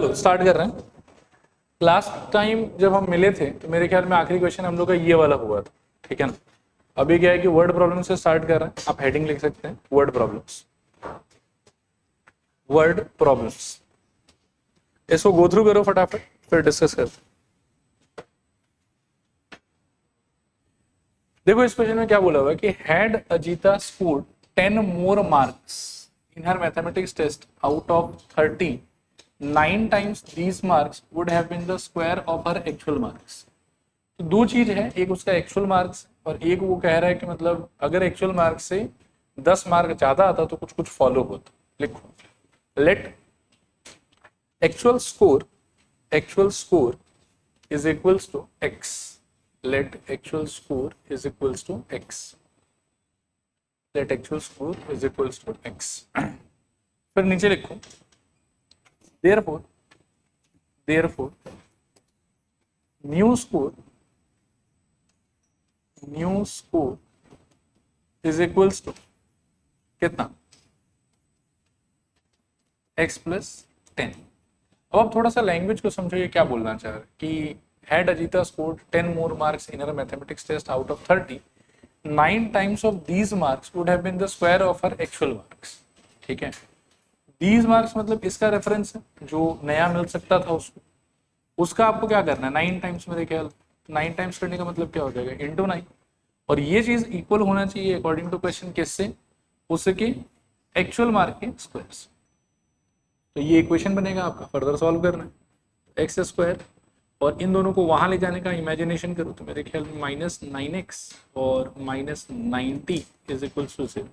चलो स्टार्ट कर रहे हैं। लास्ट टाइम जब हम मिले थे तो मेरे ख्याल में आखिरी क्वेश्चन हम लोग का ये वाला हुआ था, ठीक है ना। अभी क्या है कि वर्ड प्रॉब्लम से स्टार्ट कर रहे हैं, आप हेडिंग लिख सकते हैं वर्ड प्रॉब्लम्स। वर्ड प्रॉब्लम्स, इसको गो थ्रू करो फटाफट, फिर डिस्कस करते हैं। देखो इस क्वेश्चन में क्या बोला हुआ है कि had Ajita scored 10 more marks in her mathematics test out of 30, 9 times these marks would have been the square of her actual marks। तो दो चीज है, एक उसका एक्चुअल मार्क्स और एक वो कह रहा है कि मतलब अगर एक्चुअल मार्क्स से 10 मार्क ज्यादा आता तो कुछ कुछ फॉलो होता। लिखो, let actual score is equals to x. let actual score is equals to x। let actual score is equals to x। फिर नीचे लिखो therefore new score is equals to कितना x plus 10। अब आप थोड़ा सा लैंग्वेज को समझो, ये क्या बोलना चाह रहे हैं कि had Ajita scored 10 more marks in her mathematics test out of 30, 9 times of these marks would have been the square of her actual marks। ठीक है, these marks मतलब इसका रेफरेंस है जो नया मिल सकता था उसको, उसका आपको क्या करना है 9 टाइम्स। मेरे ख्याल 9 टाइम्स करने का मतलब क्या हो जाएगा इंटू 9, और ये चीज इक्वल होना चाहिए अकॉर्डिंग टू क्वेश्चन किससे, उसके एक्चुअल मार्क के स्क्वायर से। तो ये इक्वेशन बनेगा आपका, फर्दर सॉल्व करना है एक्स स्क्वायर, और इन दोनों को वहां ले जाने का इमेजिनेशन करो तो मेरे ख्याल में -9x और -90 इज इक्वल टू 0।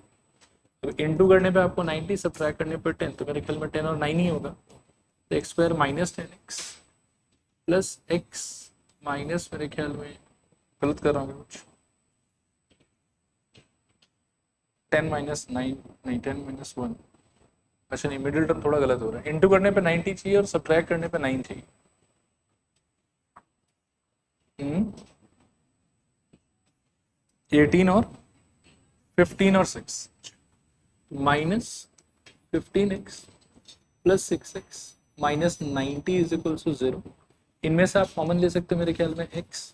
तो इंटू करने पे आपको 90, सब्ट्रैक्ट करने पे 10, तो मेरे ख्याल में 10 और 9 ही होगा। तो x square -10x plus x minus, मेरे ख्याल में गलत कर रहा हूँ कुछ, 10 - 9 नहीं 10 - 1, अच्छा नहीं मिडिल टर्म थोड़ा गलत हो रहा है। इंटू करने पे 90 चाहिए और सब्ट्रैक्ट करने पे 9 चाहिए। 18 और 15 और 6, -15x plus 6x minus 90 is equal to 0। इनमें से आप कॉमन ले सकते हो मेरे ख्याल में x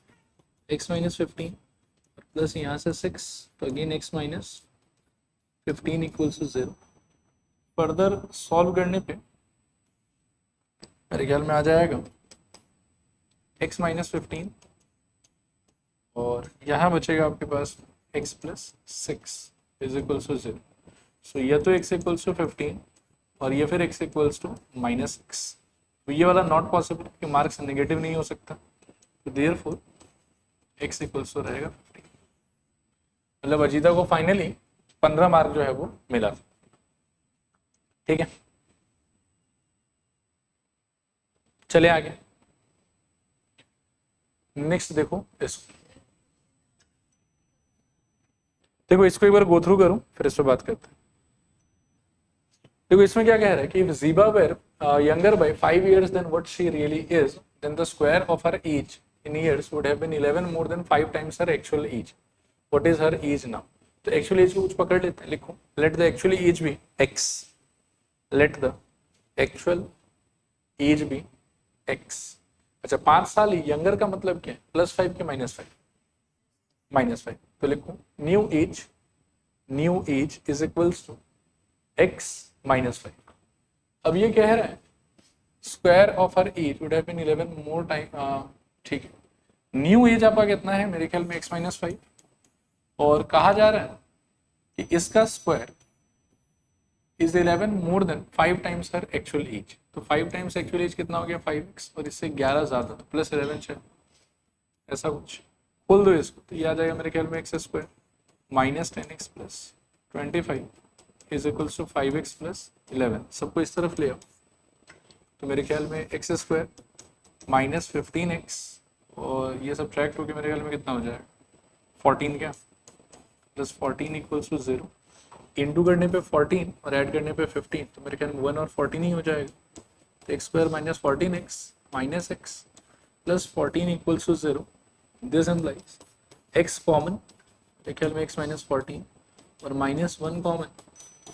माइनस 15 प्लस यहाँ से 6, तो again x minus 15 equals to 0। Further solve करने पे मेरे ख्याल में आ जाएगा x माइनस 15 और यहाँ बचेगा आपके पास x plus 6 is equals to 0। So ये तो x इक्वल्स टू 15 और ये फिर x इक्वल्स टू -6। तो ये वाला नॉट पॉसिबल कि मार्क्स नेगेटिव नहीं हो सकता, तो देयरफॉर x इक्वल्स टू रहेगा 15। मतलब अजीता को फाइनली 15 मार्क जो है वो मिला। ठीक है, चले आगे। नेक्स्ट देखो इसको एक बार गो थ्रू करूं फिर इस पर बात करते हैं। देखो इसमें क्या कह रहा है कि if Ziba were younger by 5 years than what she really is, then the square of her age in years would have been 11 more than 5 times her actual age। What is her age now? तो actual as को कुछ पकड़ लेते हैं, लिखो let the actual age be x। let the actual age be x। अच्छा 5 साल younger का मतलब क्या है, +5 के -5, -5। तो लिखो new age is equals to x -5। अब ये कह रहा है square of her age would have been 11 more time. ठीक है, न्यू एज आपका कितना है मेरे ख्याल में x -5, और कहा जा रहा है कि इसका square is 11 more than 5 times her actual as. तो 5 टाइम्स एक्चुअल एज कितना हो गया 5x, और इससे 11 ज्यादा तो +11 शायद ऐसा कुछ। खोल दो इसको तो ये आ जाएगा मेरे ख्याल में x square -10x plus 25 is equals to 5x plus 11। सबको इस तरफ ले आओ तो मेरे ख्याल में x स्क्वायर -15x और ये सब ट्रैक्ट होकर मेरे ख्याल में कितना हो जाएगा 14 क्या प्लस 14 इक्वल्स टू 0। इंटू करने पे 14 और ऐड करने पे 15, तो मेरे ख्याल में 1 और 14 ही हो जाएगा। तो x square -14x minus x plus 14 equals to 0। This implies x common, मेरे ख्याल में x -14 और -1 कॉमन,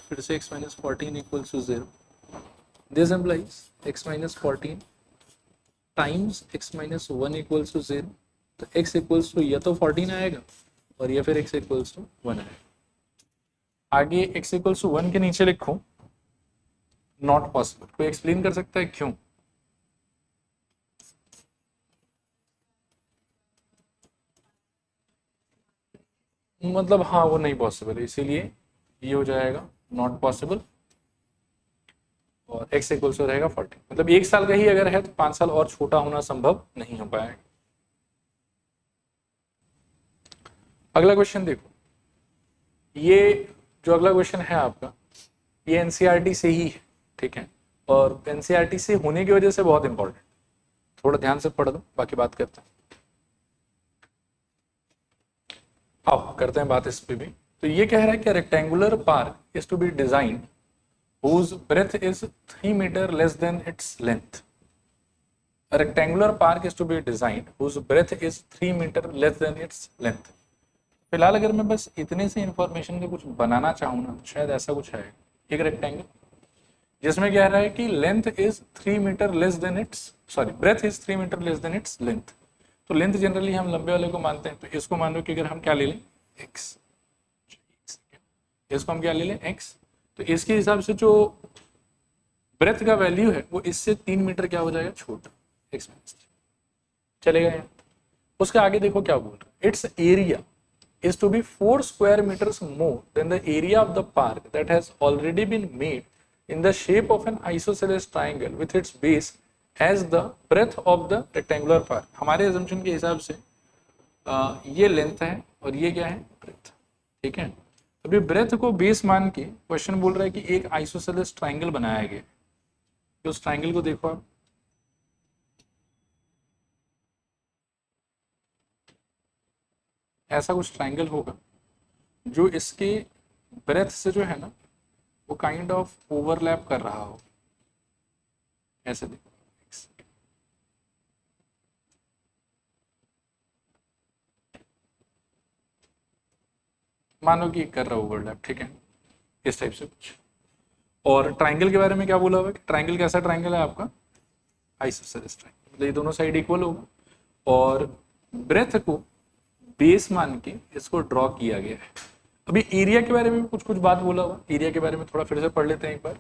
फिर से x -14 equals to 0। This implies x minus 14 times x minus 1 equals to 0, तो x इक्वल्स टू या तो 14 आएगा और या फिर x इक्वल्स टू 1 आएगा। आगे x इक्वल्स टू 1 के नीचे लिखो नॉट पॉसिबल। कोई एक्सप्लेन कर सकता है क्यों? मतलब हाँ वो नहीं पॉसिबल है, इसीलिए ये हो जाएगा नॉट पॉसिबल और x इक्वल्स टू रहेगा 40। मतलब 1 साल का ही अगर है तो 5 साल और छोटा होना संभव नहीं हो पाएगा। अगला क्वेश्चन देखो, ये जो अगला क्वेश्चन है आपका ये एनसीईआरटी से ही है, ठीक है, और एनसीईआरटी से होने की वजह से बहुत इंपॉर्टेंट, थोड़ा ध्यान से पढ़ दो बाकी बात करते हैं। आओ करते हैं बात इस पे भी। तो ये कह रहा है कि rectangular park is to be designed whose breadth is 3 meter less than its length. A rectangular park is to be designed whose breadth is 3 meter less than its length. फिलहाल अगर मैं बस इतने से इंफॉर्मेशन के कुछ बनाना चाहूँ ना, शायद ऐसा कुछ है, एक रेक्टेंगल जिसमें कह रहा है कि length is 3 meter less than its, sorry breadth is 3 meter less than its length. तो लेंथ जनरली हम लंबे वाले को मानते हैं, तो इसको मान लो कि अगर हम क्या ले लें x, इसको हम क्या ले लें x, तो इसके हिसाब से जो ब्रेथ का वैल्यू है वो इससे 3 मीटर क्या हो जाएगा छोटा, x माइनस, चलेगा यहाँ। उसके आगे देखो क्या बोल रहा है, it's area is to be 4 square meters more than the area of the park that has already been made in the shape of an isosceles triangle with its base as the breadth of the rectangular park। हमारे assumption के हिसाब से ये length है और ये क्या है ब्रेथ, ठीक है। अभी ब्रेथ को बेस मान के क्वेश्चन बोल रहा है कि एक आइसोसेलेस ट्राइंगल बनाया गया, तो उस ट्राइंगल को देखो आप, ऐसा कुछ ट्राइंगल होगा जो इसके ब्रेथ से जो है ना वो काइंड ऑफ ओवरलैप कर रहा हो, ऐसे देखो, मानो कि कर रहा ओवरलैप, ठीक है, इस टाइप से कुछ। और ट्राइंगल के बारे में क्या बोला हुआ है कि ट्राइंगल कैसा ट्राइंगल है आपका, आइसोसेलेस ट्राइंगल, मतलब ये दोनों साइड इक्वल होगा और ब्रेथ को बेस मान के इसको ड्रॉ किया गया है। अभी एरिया के बारे में कुछ कुछ बात बोला हुआ, एरिया के बारे में थोड़ा फिर से पढ़ लेते हैं एक बार।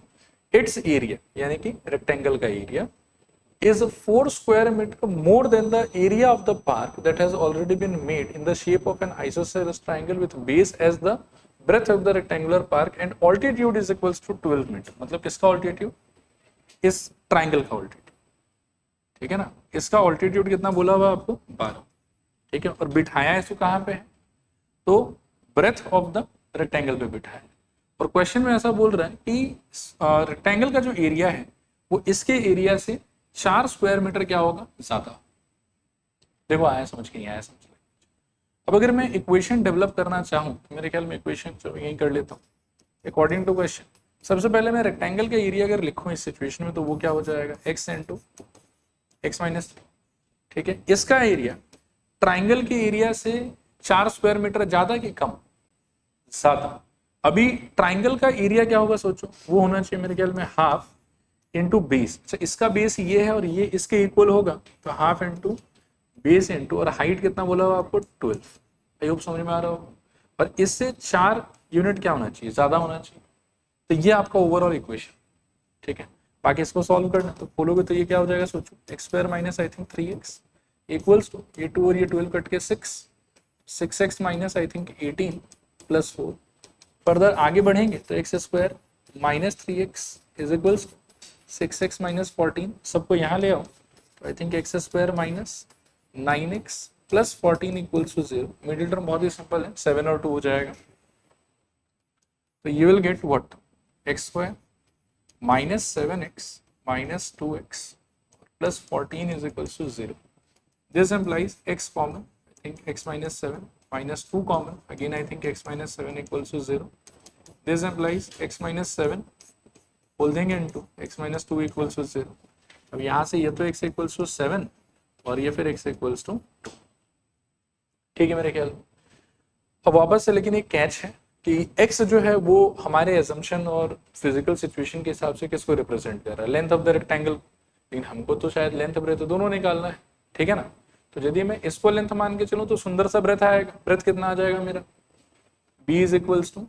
इट्स एरिया यानी कि रेक्टेंगल का area is 4 square meter more than the area of the park that has already been made in the shape of an isosceles triangle with base as the breadth of the rectangular park and altitude is equals to 12 meter। मतलब किसका altitude, इस triangle का altitude, ठीक है ना। इसका altitude कितना बोला हुआ आपको 12, ठीक है, और बिठाया इसको कहाँ पे है, तो ब्रेथ ऑफ द रेक्टेंगल पे बिठाया। और क्वेश्चन में ऐसा बोल रहा है कि रेक्टेंगल का जो एरिया है वो इसके एरिया से 4 स्क्वायर मीटर क्या होगा ज्यादा। देखो आया समझ के, नहीं आया समझ के। अब अगर मैं इक्वेशन डेवलप करना चाहूँ तो मेरे ख्याल में इक्वेशन जो यही कर लेता हूँ अकॉर्डिंग टू क्वेश्चन। सबसे पहले मैं रेक्टेंगल का एरिया अगर लिखूँ इस सिचुएशन में तो वो क्या हो जाएगा x इंटू एक्स माइनस, ठीक है। इसका एरिया ट्राइंगल के एरिया से 4 स्क्वायर मीटर ज्यादा कि कम, ज्यादा। अभी ट्राइंगल का एरिया क्या होगा सोचो, वो होना चाहिए मेरे ख्याल में हाफ इंटू बेस। अच्छा इसका बेस ये है और ये इसके इक्वल होगा, तो हाफ इंटू बेस इंटू, और हाइट कितना बोला हुआ आपको 12। आई होप समझ में आ रहा होगा। और इससे 4 यूनिट क्या होना चाहिए, ज्यादा होना चाहिए। तो ये आपका ओवरऑल इक्वेशन, ठीक है। बाकी इसको सॉल्व करना तो खोलोगे तो ये क्या हो जाएगा सोचो, x square minus I think 3x equals to ये 2 और ये 12 कट के 6x minus I think 18 plus 4। Further आगे बढ़ेंगे तो x square minus 3x is equals 6x minus 14, सबको यहाँ ले आओ तो I think x square minus 9x plus 14 equals to 0। Middle term बहुत ही सिंपल है, 7 और 2 हो जाएगा। तो you will get what, x square minus 7x minus 2x plus 14 is equals to 0। This implies x common, I think x minus 7 minus 2 common, again I think x minus 7 equals to 0. This implies x minus 7 whole thing into x minus 2 equals to 0. अब यहाँ से ये तो x equals to 7 और ये फिर x equals to 2, ठीक है मेरे ख्याल। अब वापस से लेकिन एक कैच है, कि x जो है वो हमारे एजम्पशन और फिजिकल सिचुएशन के हिसाब से किसको रिप्रेजेंट कर रहा है, लेंथ ऑफ द रेक्टेंगल, लेकिन हमको तो शायद लेंथ ब्रेथ तो दोनों निकालना है, ठीक है ना। तो यदि मैं इसको लेंथ मान के चलूं तो सुंदर सा ब्रेथ आएगा, ब्रेथ कितना आ जाएगा मेरा, b is equals to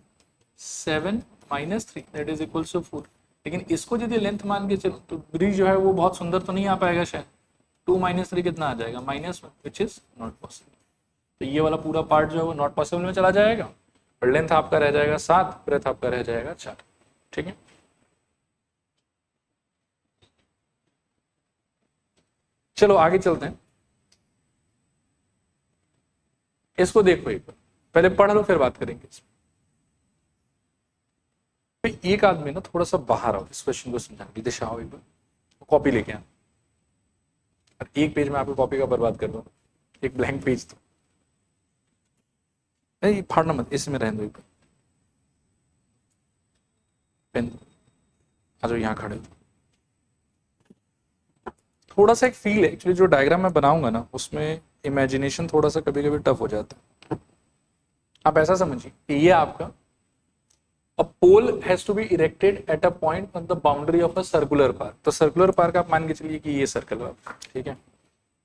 7 minus 3 that is equals to 4। लेकिन इसको यदि लेंथ मान के चलो तो ब्रीज जो है वो बहुत सुंदर तो नहीं आ पाएगा शायद, 2 माइनस 3 कितना आ जाएगा, -1, विच इज नॉट पॉसिबल। तो ये वाला पूरा पार्ट जो है वो नॉट पॉसिबल में चला जाएगा और लेंथ आपका रह जाएगा 7, ब्रेथ आपका रह जाएगा 4, ठीक है। चलो आगे चलते हैं, इसको देखो एक बार, पहले पढ़ लो फिर बात करेंगे इसमें। तो एक आदमी ना थोड़ा सा बाहर आओ इस क्वेश्चन को समझाने की दिशा आओ, एक बार कॉपी लेके आना, और एक पेज में आपको कॉपी का बर्बाद कर दो, एक ब्लैंक पेज तो नहीं फाड़ना मत, इसमें रहने दो, एक बार पेन आ जाओ यहाँ खड़े। थोड़ा सा एक फील है एक्चुअली, जो डायग्राम मैं बनाऊंगा ना उसमें इमेजिनेशन थोड़ा सा कभी कभी टफ हो जाता है। आप ऐसा समझिए कि ये आपका a pole has to be erected at a point on the boundary of a circular park। तो सर्कुलर पार्क आप मान के चलिए कि ये सर्कल है आपका, ठीक है।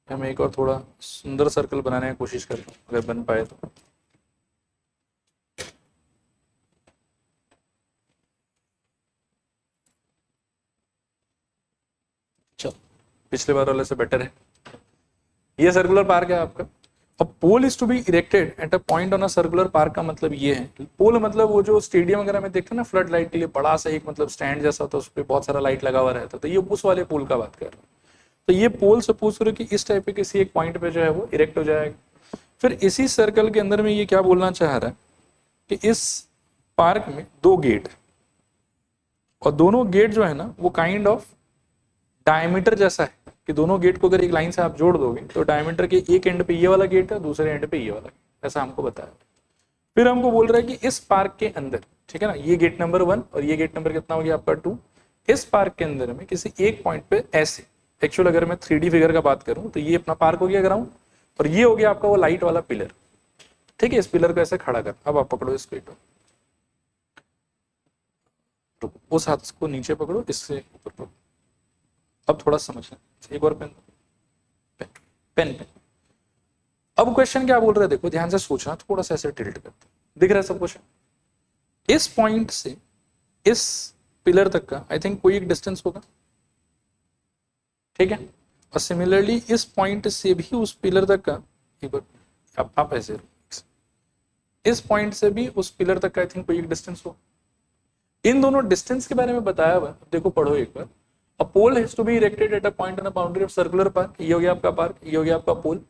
हम एक और थोड़ा सुंदर सर्कल बनाने की कोशिश करते हैं, अगर बन पाए तो। चलो पिछले बार वाले से बेटर है, ये सर्कुलर पार्क है आपका। अब pole is to be erected at a point on a circular park का मतलब ये है, पोल मतलब वो जो स्टेडियम वगैरह में देखते हैं ना फ्लड लाइट के लिए बड़ा सा एक मतलब स्टैंड जैसा होता है, उस पर बहुत सारा लाइट लगा हुआ रहता है, तो ये उस वाले पोल का बात कर रहा है। तो ये पोल सपोज करो कि इस टाइप के किसी एक पॉइंट पे जो है वो इरेक्ट हो जाएगा। फिर इसी सर्कल के अंदर में ये क्या बोलना चाह रहा है कि इस पार्क में 2 गेट, और दोनों गेट जो है ना वो काइंड ऑफ डायमीटर जैसा है, कि दोनों गेट को अगर एक लाइन से आप जोड़ दोगे तो डायमीटर के एक एंड पे ये वाला गेट है, दूसरे एंड पे ये वाला, ऐसा हमको बताया। फिर हमको बोल रहा है कि इस पार्क के अंदर, ठीक है ना, ये गेट नंबर 1 और ये गेट नंबर कितना हो गया आपका 2, इस पार्क के अंदर में किसी एक पॉइंट पे ऐसे, एक्चुअल अगर मैं 3D फिगर का बात करूं तो ये अपना पार्क हो गया ग्राउंड, और ये हो गया आपका वो लाइट वाला पिलर, ठीक है। इस पिलर को ऐसे खड़ा कर, अब आप पकड़ो इसको, उस हाथ को नीचे पकड़ो, इससे ऊपर पकड़ो। अब थोड़ा समझना, एक और पेन पेन पेन पेन। अब क्वेश्चन क्या बोल रहे हैं देखो, ध्यान से सोचना, थोड़ा सा ऐसे टिल्ट करते, दिख रहा है सब क्वेश्चन। इस पॉइंट से इस पिलर तक का आई थिंक कोई एक डिस्टेंस होगा, ठीक है। और सिमिलरली इस पॉइंट से भी उस पिलर तक का, एक बार आप ऐसे, इस पॉइंट से भी उस पिलर तक का आई थिंक कोई एक डिस्टेंस हो। इन दोनों डिस्टेंस के बारे में बताया हुआ, देखो पढ़ो एक बार। A pole has to be erected at a point on a boundary of circular park। ये हो गया आपका पार्क, ये हो गया आपका पोल,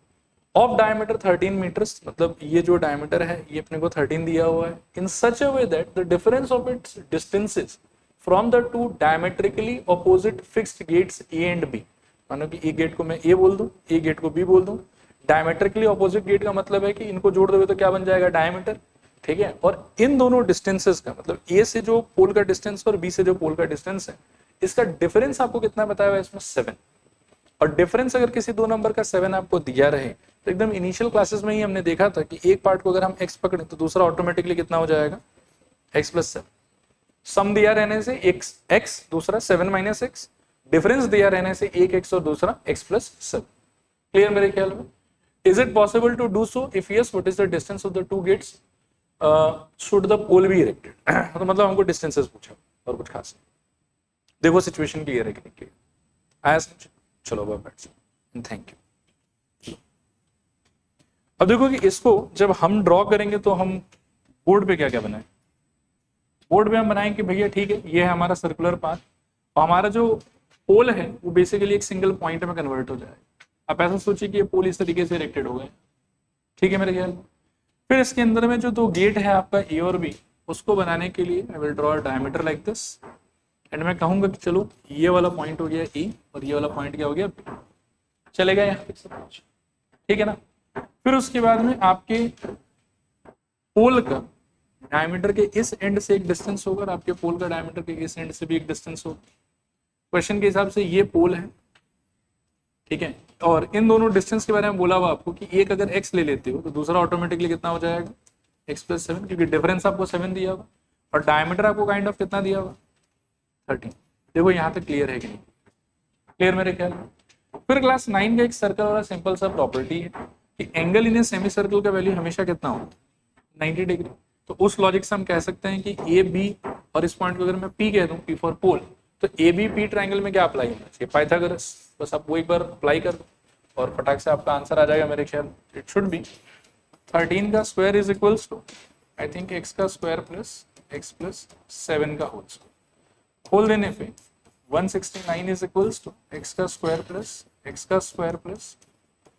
ऑफ डायमीटर 13 मीटर्स, मतलब ये जो डायमीटर है ये अपने को 13 दिया हुआ है। In such a way that the difference of its distances from the two diametrically opposite fixed gates A and B. मानो कि एक गेट को मैं ए बोल दूं, एक गेट को बी बोल दूं। डायमेट्रिकली ऑपोजिट गेट का मतलब है कि इनको जोड़ दोगे तो क्या बन जाएगा, डायमीटर, ठीक है। और इन दोनों डिस्टेंसेस का मतलब ए से जो पोल का डिस्टेंस और बी से जो पोल का डिस्टेंस है, इसका डिफरेंस आपको कितना बताया हुआ है इसमें, 7। और डिफरेंस अगर किसी दो नंबर का 7 आपको दिया रहे तो एकदम इनिशियल क्लासेस में ही हमने देखा था कि एक पार्ट को अगर हम x पकड़े तो दूसरा ऑटोमेटिकली कितना हो जाएगा, x + 7। सम दिया रहने से x, दूसरा 7 - x, डिफरेंस दिया रहने से एक x और दूसरा x + 7। क्लियर मेरे ख्याल में। Is it possible to do so? If yes, what is the distance of the 2 gates? Should the pole be erected? तो मतलब हमको डिस्टेंसेस पूछा और कुछ खास नहीं। देखो सिचुएशन क्लियर है कि नहीं क्लियर आया समझ? चलो अब बैठ, थैंक यू। अब देखो कि इसको जब हम ड्रॉ करेंगे तो हम बोर्ड पे क्या क्या बनाएं, बोर्ड पे हम बनाएंगे कि भैया ठीक है ये है हमारा सर्कुलर पाथ, और हमारा जो पोल है वो बेसिकली एक सिंगल पॉइंट में कन्वर्ट हो जाएगा। आप ऐसा सोचिए कि ये पोल इस तरीके से इरेक्टेड हो गए, ठीक है मेरे ख्याल में। फिर इसके अंदर में जो 2 गेट है आपका ए और बी, उसको बनाने के लिए I will draw a diameter like this, and मैं कहूंगा कि चलो ये वाला पॉइंट हो गया ए और ये वाला पॉइंट क्या हो गया बी, चलेगा यहाँ पे सब कुछ, ठीक है ना। फिर उसके बाद में आपके पोल का डायमीटर के इस एंड से एक डिस्टेंस होगा और आपके पोल का डायमीटर के इस एंड से भी एक डिस्टेंस होगा। क्वेश्चन के हिसाब से ये पोल है, ठीक है। और इन दोनों डिस्टेंस के बारे में बोला हुआ आपको कि एक अगर x ले लेते हो तो दूसरा ऑटोमेटिकली कितना हो जाएगा, x प्लस 7, क्योंकि डिफरेंस आपको 7 दिया होगा और डायमीटर आपको काइंड ऑफ कितना दिया होगा 13। देखो यहाँ तक क्लियर है कि नहीं? क्लियर मेरे ख्याल में। फिर क्लास 9 का एक सर्कल वाला सिंपल सा प्रॉपर्टी है कि angle in a semi circle का वैल्यू हमेशा कितना होता है 90 डिग्री। तो उस लॉजिक से हम कह सकते हैं कि ए बी, और इस पॉइंट को अगर मैं पी कह दूं, पी फॉर पोल, तो ए बी पी ट्राइंगल में क्या अप्लाई होना चाहिए? पाइथागोरस। बस आप वो एक बार अप्लाई कर दो और फटाक से आपका आंसर आ जाएगा मेरे ख्याल। इट शुड बी 13 का square is equals to I think x का स्क्वायर प्लस एक्स प्लस 7 का होल स्क्वायर। खोल देने पे 169 इज इक्वल्स टू एक्स का स्क्वायर प्लस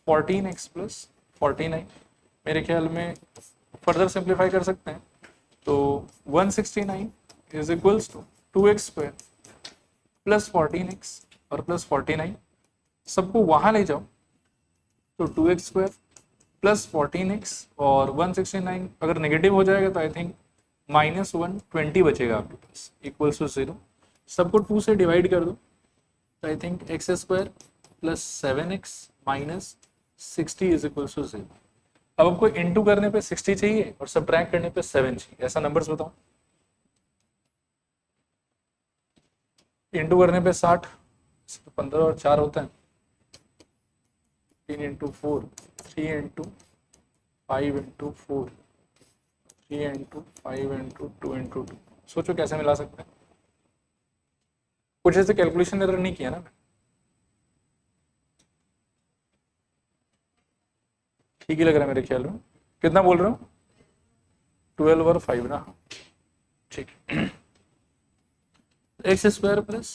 14 एक्स प्लस 49। मेरे ख्याल में फर्दर सिंप्लीफाई कर सकते हैं तो 169 is equals to 2x square plus 14x और प्लस 49। सबको वहां ले जाओ तो 2x स्क्वायर प्लस 14x और 169 अगर नेगेटिव हो जाएगा तो आई थिंक -120 बचेगा आपके पास इक्वल्स टू 0। सबको 2 से डिवाइड कर दो तो I think x square plus 7x minus 60 is equals to 0। अब आपको इनटू करने पे 60 चाहिए और सब्ट्रैक्ट करने पे 7 चाहिए। ऐसा नंबर्स बताओ। इनटू करने पे 60, 15 और 4 होता है 3 into 4, 3 into 5 into 4, 3 into 5 into 2 into 2। सोचो कैसे मिला सकते हैं? कुछ ऐसे कैलकुलेशन एरर नहीं किया ना मैं? ठीक ही लग रहा है मेरे ख्याल में। कितना बोल रहा हूँ? 12 और 5 ना? ठीक है। X square plus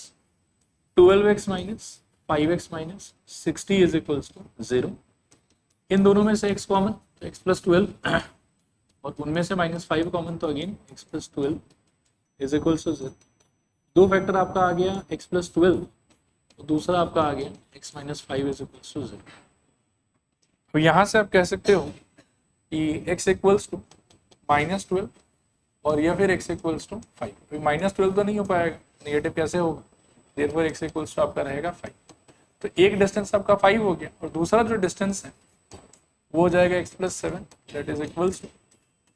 12x minus 5x minus 60 is equals to 0। इन दोनों में से x कॉमन तो x प्लस 12 और उनमें से -5 कॉमन तो again x plus 12 is equals to 0। दो फैक्टर आपका आ गया x प्लस 12 और दूसरा आपका आ गया x minus 5 is equals to 0। तो यहाँ से आप कह सकते हो कि x इक्वल्स टू -12 और या फिर x इक्वल्स टू 5। -12 तो नहीं हो पाएगा, नेगेटिव कैसे होगा? देयरफॉर x इक्वल्स टू आपका रहेगा 5। तो एक डिस्टेंस आपका 5 हो गया और दूसरा जो डिस्टेंस है वो हो जाएगा x plus 7 that is equals to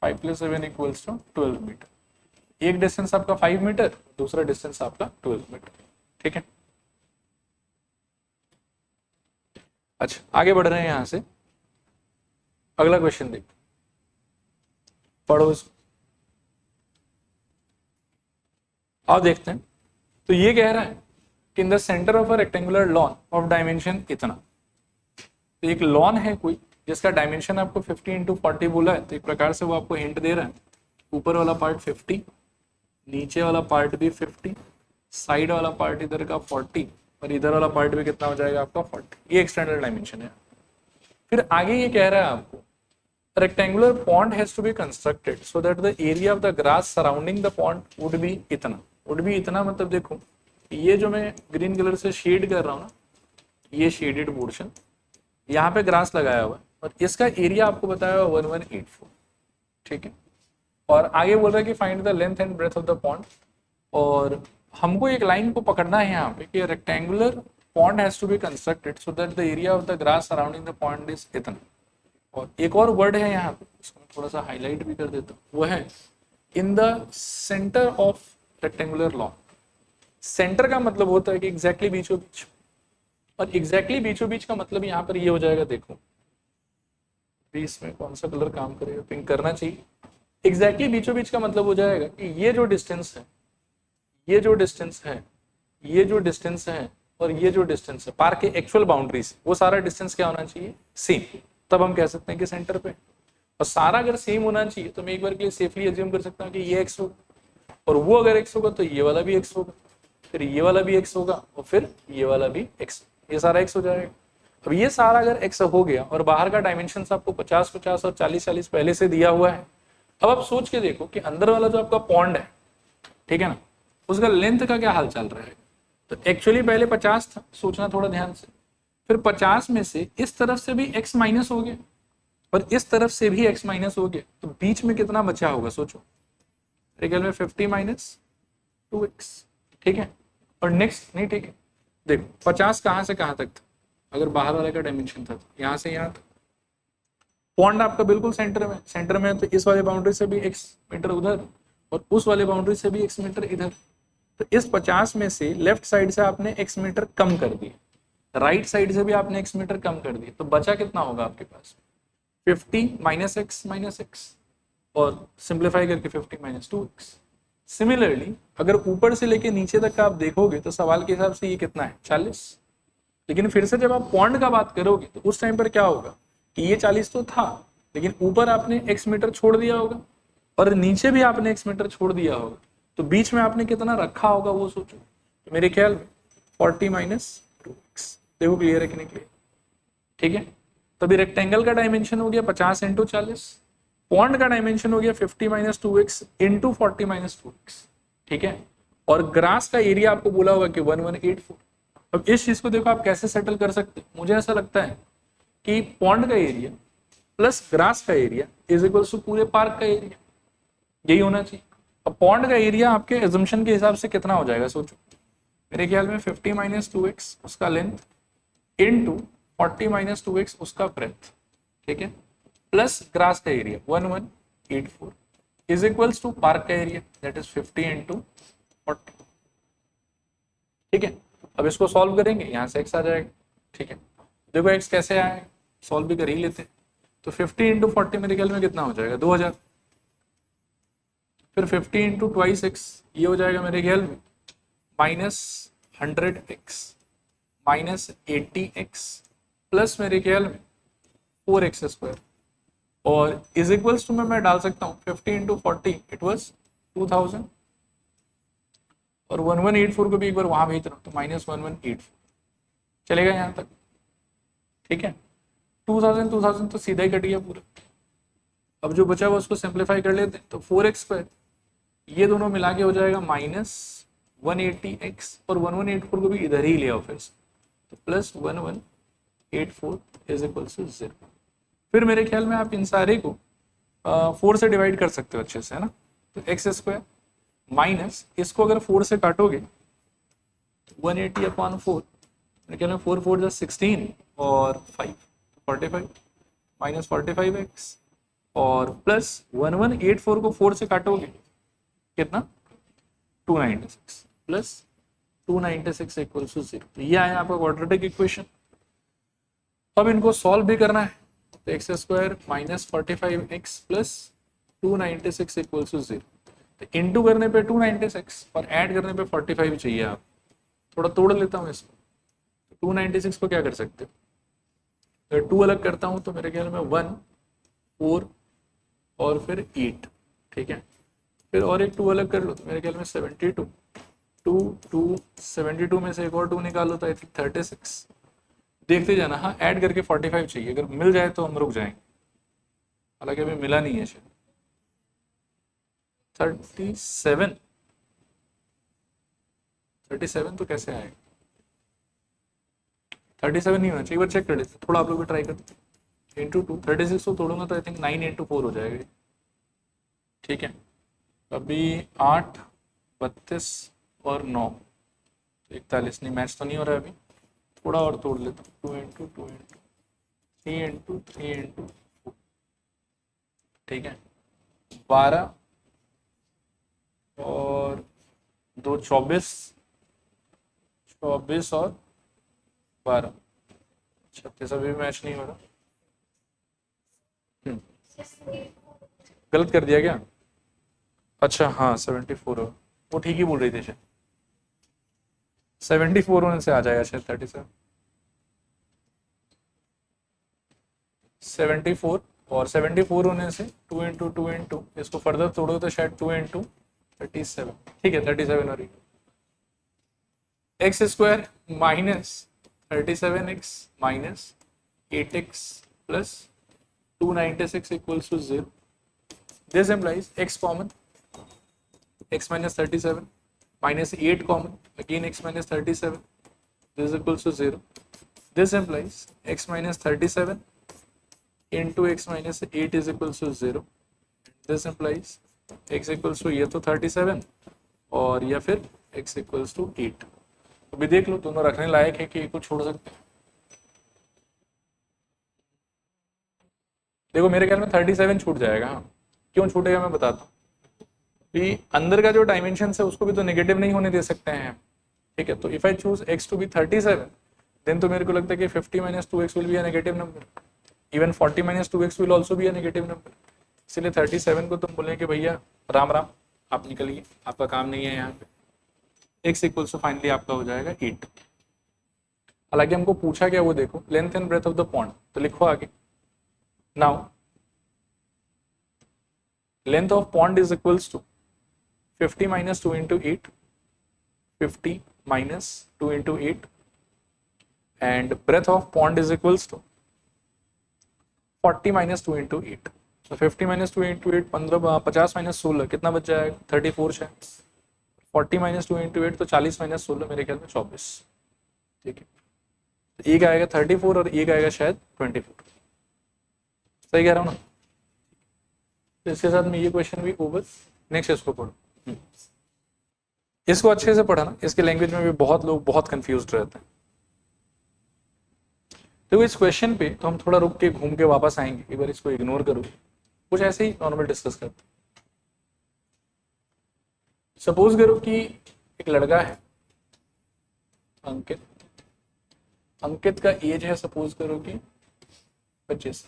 5 plus 7 equals to 12 meter. एक डिस्टेंस आपका 5 मीटर, दूसरा डिस्टेंस आपका 12 मीटर। ठीक है, अच्छा आगे बढ़ रहे हैं यहाँ से। अगला क्वेश्चन देखो, पढ़ो इसको। आओ देखते हैं। तो ये कह रहा है कि in the centre of a rectangular lawn of dimension इतना। तो एक लॉन है कोई जिसका डायमेंशन आपको 50 इंटू 40 बोला है, तो एक प्रकार से वो आपको हिंट दे रहा है ऊपर वाला पार्ट 50, नीचे वाला पार्ट भी 50, साइड वाला पार्ट इधर का 40 और इधर वाला पार्ट भी कितना हो जाएगा आपका 40। ये एक स्टैंडर्ड डायमेंशन है। फिर आगे ये कह रहा है आपको rectangular pond has to be constructed so that the area of the grass surrounding the pond would be इतना। would be इतना मतलब देखो ये जो मैं ग्रीन कलर से शेड कर रहा हूँ ना, ये शेडेड पोर्शन, यहाँ पे ग्रास लगाया हुआ है और इसका एरिया आपको बताया हुआ 1184। ठीक है, और आगे बोल रहा है कि find the length and breadth of the pond. और हमको एक लाइन को पकड़ना है यहाँ पे कि rectangular pond has to be constructed so that the area of the grass surrounding the pond is इतना। और एक और वर्ड है यहाँ पे, इसको मैं थोड़ा सा हाईलाइट भी कर देता हूँ, वो है in the centre of rectangular lawn. Centre का मतलब होता है कि एग्जैक्टली बीचों बीच, और एग्जैक्टली बीचों बीच का मतलब यहाँ पर ये हो जाएगा, देखो बीच में कौन सा कलर काम करेगा, पिंक करना चाहिए। एग्जैक्टली बीचों बीच का मतलब हो जाएगा कि ये जो डिस्टेंस है, ये जो डिस्टेंस है, ये जो डिस्टेंस है और ये जो डिस्टेंस है पार्क के एक्चुअल बाउंड्री से, वो सारा डिस्टेंस क्या होना चाहिए? सेम। तब हम कह सकते हैं कि सेंटर पे। और सारा अगर सेम होना चाहिए तो मैं एक बार के लिए सेफली एज्यूम कर सकता हूँ कि ये x होगा, और वो अगर x होगा तो ये वाला भी x होगा, फिर ये वाला भी x होगा और फिर ये वाला भी x, ये सारा x हो जाएगा। अब ये सारा अगर x हो गया और बाहर का डायमेंशन आपको 50-50 और 40-40 पहले से दिया हुआ है। अब आप सोच के देखो कि अंदर वाला जो आपका पॉन्ड है, ठीक है ना, उसका लेंथ का क्या हाल चल रहा है। तो एक्चुअली पहले 50 था, सोचना थोड़ा ध्यान से, फिर 50 में से इस तरफ से भी x माइनस हो गया और इस तरफ से भी x माइनस हो गया, तो बीच में कितना बचा होगा सोचो। रिकल में 50 माइनस 2x। ठीक है, और नेक्स्ट नहीं, ठीक है देखो 50 कहाँ से कहाँ तक था, अगर बाहर वाले का डायमेंशन था तो यहाँ से यहाँ था, पॉन्ड आपका बिल्कुल सेंटर में है, तो इस वाले बाउंड्री से भी x मीटर उधर और उस वाले बाउंड्री से भी x मीटर इधर। तो इस 50 में से लेफ्ट साइड से आपने x मीटर कम कर दिया, राइट साइड से भी आपने x मीटर कम कर दिया, तो बचा कितना होगा आपके पास 50 माइनस एक्स और सिंप्लीफाई करके 50 माइनस 2x। सिमिलरली अगर ऊपर से लेके नीचे तक का आप देखोगे तो सवाल के हिसाब से ये कितना है 40। लेकिन फिर से जब आप पॉन्ड का बात करोगे तो उस टाइम पर क्या होगा कि ये 40 तो था, लेकिन ऊपर आपने x मीटर छोड़ दिया होगा और नीचे भी आपने x मीटर छोड़ दिया होगा, तो बीच में आपने कितना रखा होगा वो सोचो। तो मेरे ख्याल में 40 माइनस 2x। देखो क्लियर है कि नहीं क्लियर? ठीक है, तो अभी रेक्टेंगल का डायमेंशन हो गया 50 इंटू 40, पॉन्ड का डायमेंशन हो गया 50 minus 2x into 40 minus 2x। ठीक है, और ग्रास का एरिया आपको बोला होगा कि 1184। अब इस चीज को देखो आप कैसे सेटल कर सकते हैं। मुझे ऐसा लगता है कि पॉन्ड का एरिया प्लस ग्रास का एरिया इज इक्वल टू पूरे पार्क का एरिया, यही होना चाहिए। अब पॉन्ड का एरिया आपके एजम्पशन के हिसाब से कितना हो जाएगा सोचो, मेरे ख्याल में 50 माइनस 2x उसका लेंथ इनटू 40 माइनस 2x उसका ब्रेथ, ठीक है, प्लस ग्रास का area 1184 is equals to park का एरिया दैट इज 50 इंटू 40। ठीक है, अब इसको सॉल्व करेंगे, यहां से x आ जाएगा। ठीक है, देखो x कैसे आए, सॉल्व भी कर ही लेते हैं। तो 50 इंटू 40 मेरे ख्याल में कितना हो जाएगा 2000, फिर 50 इंटू ट्वाइस एक्स ये हो जाएगा मेरे ख्याल में minus 100x minus 80x plus मेरे ख्याल में 4x स्क्वायर और इज इक्वल्स टू में मैं डाल सकता हूँ 50 इंटू 40 इट वॉज 2000 और 1184 को भी एक बार वहां भेज रहा हूँ तो माइनस 1184 चलेगा यहाँ तक। ठीक है, 2000 तो सीधा ही कट गया पूरा। अब जो बचा हुआ उसको सिंप्लीफाई कर लेते हैं, तो 4x स्क्वायर ये दोनों मिला के हो जाएगा माइनस 180x और 1184 को भी इधर ही ले आओ फिर से, तो प्लस 1184 इज इक्वल टू 0। फिर मेरे ख्याल में आप इन सारे को 4 से डिवाइड कर सकते हो अच्छे से, है ना। तो एक्स स्क्वायर माइनस इसको अगर 4 से काटोगे 180 अपॉन 4, मेरे ख्याल में 4 4 जा 16 और 5 45 माइनस 45x और प्लस 1184 को 4 से काटोगे कितना 296 प्लस 296 इक्वल्स टू 0। तो ये आया आपका क्वाड्रेटिक इक्वेशन। अब इनको सॉल्व भी करना है, तो x square minus 45x plus 296 equals to 0। तो इंटू करने पे 296 और ऐड करने पे 45 चाहिए। आप थोड़ा तोड़ लेता हूँ इसको, तो 296 को क्या कर सकते हो, अगर 2 अलग करता हूँ तो मेरे ख्याल में 1 4 और फिर 8। ठीक है, फिर और एक 2 अलग कर लो तो मेरे ख्याल में 72 2 72 में से एक और 2 निकालो तो आई थिंक 36। देखते जाना, हाँ ऐड करके 45 चाहिए, अगर मिल जाए तो हम रुक जाएंगे, हालांकि अभी मिला नहीं है शायद। 37 तो कैसे आएगा, 37 नहीं होना चाहिए, एक बार चेक कर लेते, थोड़ा आप लोग भी ट्राई करते। इंटू 2 36 को तोड़ूंगा तो आई थिंक 9 इंटू 4 हो जाएगा। ठीक है, अभी 8 32 और 9 तो 41, नहीं मैच तो नहीं हो रहा है अभी, थोड़ा और तोड़ लेता हूँ 2 इंटू 2 इंटू 3 इंटू 3 इंटू 4। ठीक है, 12 और 2 24 24 और 12 36, अभी भी मैच नहीं हो रहा। गलत कर दिया क्या? अच्छा हाँ 74 हो, वो ठीक ही बोल रही थी शायद, 74 होने से आ जाएगा शायद 37 74 और 74 होने से 2 इंटू 2 इंटू इसको फर्दर तोड़ो तो शायद 2 इंटू 37। ठीक है 37 और x square minus 37x minus 8x plus 296 equals to 0। This implies x common, x minus 37 minus 8 common, again x minus 37, this is equals to 0. This implies x minus 37 into x minus 8 is equals to 0. This implies x equals to ये तो 37 और या फिर x equals to 8। अभी देख लो दोनों रखने लायक है कि एक को छोड़ सकते हैं। देखो मेरे ख्याल में 37 छूट जाएगा। हाँ, क्यों छूटेगा मैं बताता हूँ कि अंदर का जो डायमेंशन है उसको भी तो नेगेटिव नहीं होने दे सकते हैं, ठीक है। तो if I choose x to be 37 then तो मेरे को लगता है कि 50 minus 2x will be a negative number, even 40 minus 2x will also be a negative number. इसलिए 37 को तुम बोले कि भैया राम राम, आप निकलिए, आपका काम नहीं है यहाँ पे। x इक्वल्स टू फाइनली आपका हो जाएगा 8। हालांकि हमको पूछा क्या वो देखो, length and breadth of the pond, तो लिखो आगे। Now length of pond is equals to 50 minus 2 into 8, 50 minus 2 into 8, and breadth of pond is equals to 40 minus 2 into 8. So 50 minus 2 into 8 50 minus 16 कितना बच जाएगा 34 शायद। 40 minus 2 into 8 तो 40 minus 16 मेरे ख्याल में 24, ठीक है। एक आएगा 34 और एक आएगा शायद 24, सही कह रहा हूँ ना। तो इसके साथ में ये क्वेश्चन भी ओवर। नेक्स्ट इसको पढ़ो, इसको अच्छे से पढ़ा ना, इसके लैंग्वेज में भी बहुत लोग बहुत कंफ्यूज्ड रहते हैं। तो इस क्वेश्चन पे तो हम थोड़ा रुक के घूम के वापस आएंगे, एक बार इसको इग्नोर करो, कुछ ऐसे ही नॉर्मल डिस्कस करते हैं। सपोज करो कि एक लड़का है अंकित, अंकित का एज है सपोज करो कि 25,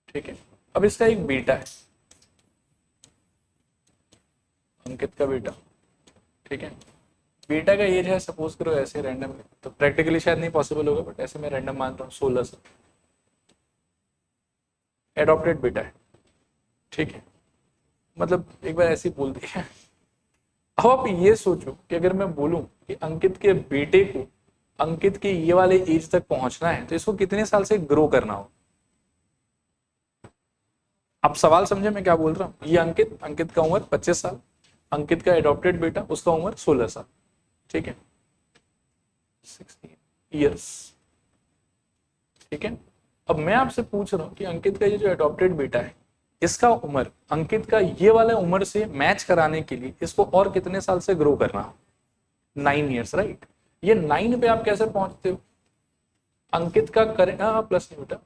ठीक है। अब इसका एक बेटा है, अंकित का बेटा, ठीक है। बेटा का एज है सपोज करो ऐसे रैंडम, तो प्रैक्टिकली शायद नहीं पॉसिबल होगा बट ऐसे मैं रैंडम मानता हूँ 16 साल। एडॉप्टेड बेटा है, ठीक है। मतलब एक बार ऐसे बोल दिया। अब आप ये सोचो कि अगर मैं बोलूं कि अंकित के बेटे को अंकित के ये वाले एज तक पहुंचना है तो इसको कितने साल से ग्रो करना हो। आप सवाल समझे मैं क्या बोल रहा हूँ। ये अंकित, अंकित का उम्र 25 साल, अंकित का एडॉप्टेड बेटा उसका उम्र 16 साल, ठीक है, 16 इयर्स, ठीक है। अब मैं आपसे पूछ रहा हूं कि अंकित का ये जो एडॉप्टेड बेटा है इसका उम्र अंकित का ये वाला उम्र से मैच कराने के लिए इसको और कितने साल से ग्रो करना हो। 9 ईयर्स, राइट। ये 9 पे आप कैसे पहुंचते हो, अंकित का करेंट प्लस नहीं बेटा,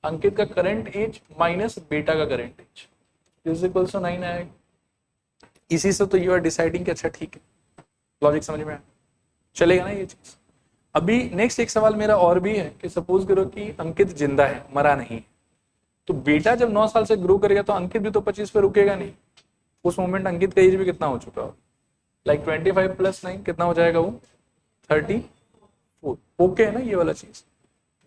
अंकित का करंट एज माइनस बेटा का current age is equals to 9 आएगा। इसी से तो यू आर डिसाइडिंग कि अच्छा ठीक है, लॉजिक समझ में आया, चलेगा ना ये चीज। अभी नेक्स्ट एक सवाल मेरा और भी है कि सपोज करो कि अंकित जिंदा है, मरा नहीं है, तो बेटा जब 9 साल से ग्रो करेगा तो अंकित भी तो 25 पे रुकेगा नहीं। उस मोमेंट अंकित का एज भी कितना हो चुका हो, लाइक 25 प्लस 9 कितना हो जाएगा वो 34। ओके है ना ये वाला चीज।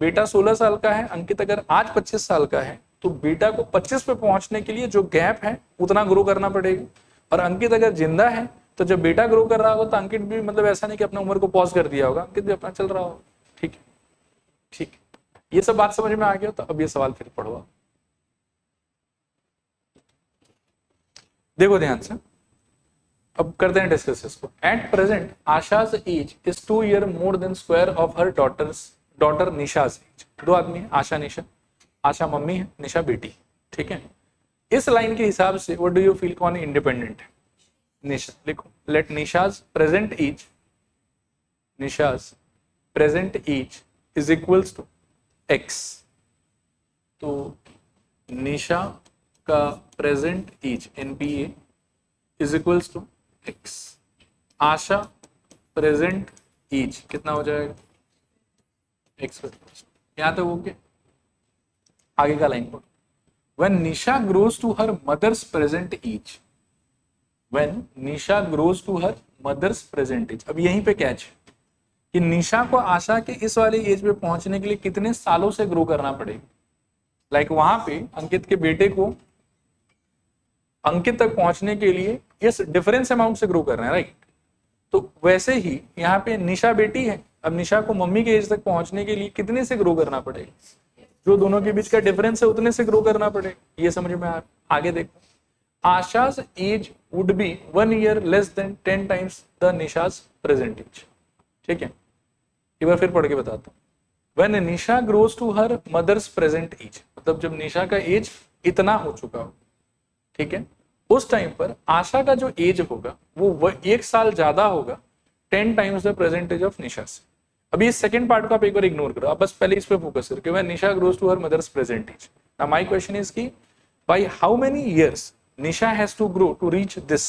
बेटा 16 साल का है, अंकित अगर आज 25 साल का है तो बेटा को 25 पे पहुंचने के लिए जो गैप है उतना ग्रो करना पड़ेगा। और अंकित अगर जिंदा है तो जब बेटा ग्रो कर रहा होगा तो अंकित भी, मतलब ऐसा नहीं कि अपना उम्र को पॉज कर दिया होगा, अंकित भी अपना चल रहा होगा, ठीक है। ठीक है, ये सब बात समझ में आ गया। तो अब ये सवाल फिर पढ़ो, देखो ध्यान से, अब करते हैं डिस्कस इसको। At present Asha's age is 2 year more than square of her daughter Nisha's age. 2 आदमी है, आशा निशा, आशा मम्मी है, निशा बेटी, ठीक है। इस लाइन के हिसाब से व्हाट डू यू फील कौन इंडिपेंडेंट है। निशा लिखो, let Nisha's present age, Nisha's present age is equals to x. तो निशा का present age NPA is equals to x. Asha present age कितना हो जाएगा एक्स। यहां तक ओके, आगे का लाइन पढ़ो। When Nisha grows to her mother's present age, when Nisha grows to her mother's present age, अब यहीं पे कैच है कि निशा को आशा के इस वाले एज पे पहुंचने के लिए कितने सालों से ग्रो करना पड़ेगा। लाइक वहां पे अंकित के बेटे को अंकित तक पहुंचने के लिए इस डिफरेंस अमाउंट से ग्रो करना है, राइट। तो वैसे ही यहाँ पे निशा बेटी है, अब निशा को मम्मी के एज तक पहुंचने के लिए कितने से ग्रो करना पड़ेगा, जो दोनों के बीच का डिफरेंस है उतने से ग्रो करना पड़ेगा। ये समझ में आगे देखो। Asha's age would be 1 year less than 10 times the Nisha's present age, ठीक है। एक बार फिर पढ़ के बताता हूँ। When Nisha grows to her mother's present age, मतलब जब निशा का एज इतना हो चुका हो, ठीक है, उस टाइम पर आशा का जो एज होगा वो 1 साल ज्यादा होगा 10 times the present age of Nisha से। अभी इस सेकंड पार्ट को आप एक बार इग्नोर करो, आप बस पहले इस पे फोकस करो कि when Nisha grows to her mother's present age. Now my question is कि by how many years Nisha has to grow to reach this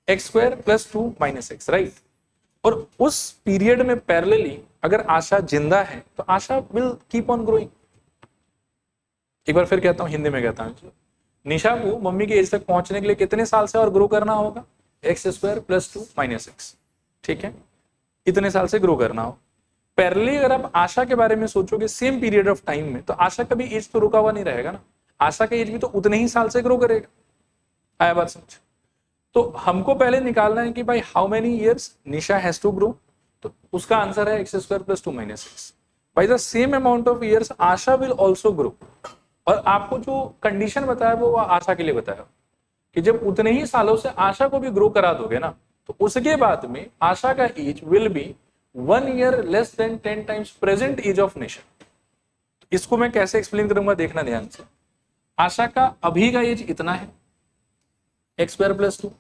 x square plus 2 minus x, right. और उस पीरियड में पैरेलली अगर आशा जिंदा है तो आशा विल कीप ऑन ग्रोइंग। एक बार फिर कहता हूं, हिंदी में कहता हूं, निशा को मम्मी के एज तक पहुंचने के लिए कितने साल से और ग्रो करना होगा, x square plus 2 minus x, ठीक है, इतने साल से ग्रो करना हो। पैरेलली अगर आप आशा के बारे में सोचोगे सेम पीरियड ऑफ टाइम में, तो आशा का भी एज तो रुका हुआ नहीं रहेगा ना, आशा का एज भी तो उतने ही साल से ग्रो करेगा। आया बात समझ। तो हमको पहले निकालना है कि भाई how many years Nisha has to grow, तो उसका आंसर है x square plus 2 minus x. By the same amount of years Asha will also grow. और आपको जो कंडीशन बताया वो आशा के लिए बताया कि जब उतने ही सालों से आशा को भी ग्रो करा दोगे ना, तो उसके बाद में आशा का age will be 1 year less than 10 times present age of Nisha. इसको मैं कैसे एक्सप्लेन करूंगा, देखना ध्यान से। आशा का अभी का एज इतना है, x square plus 2,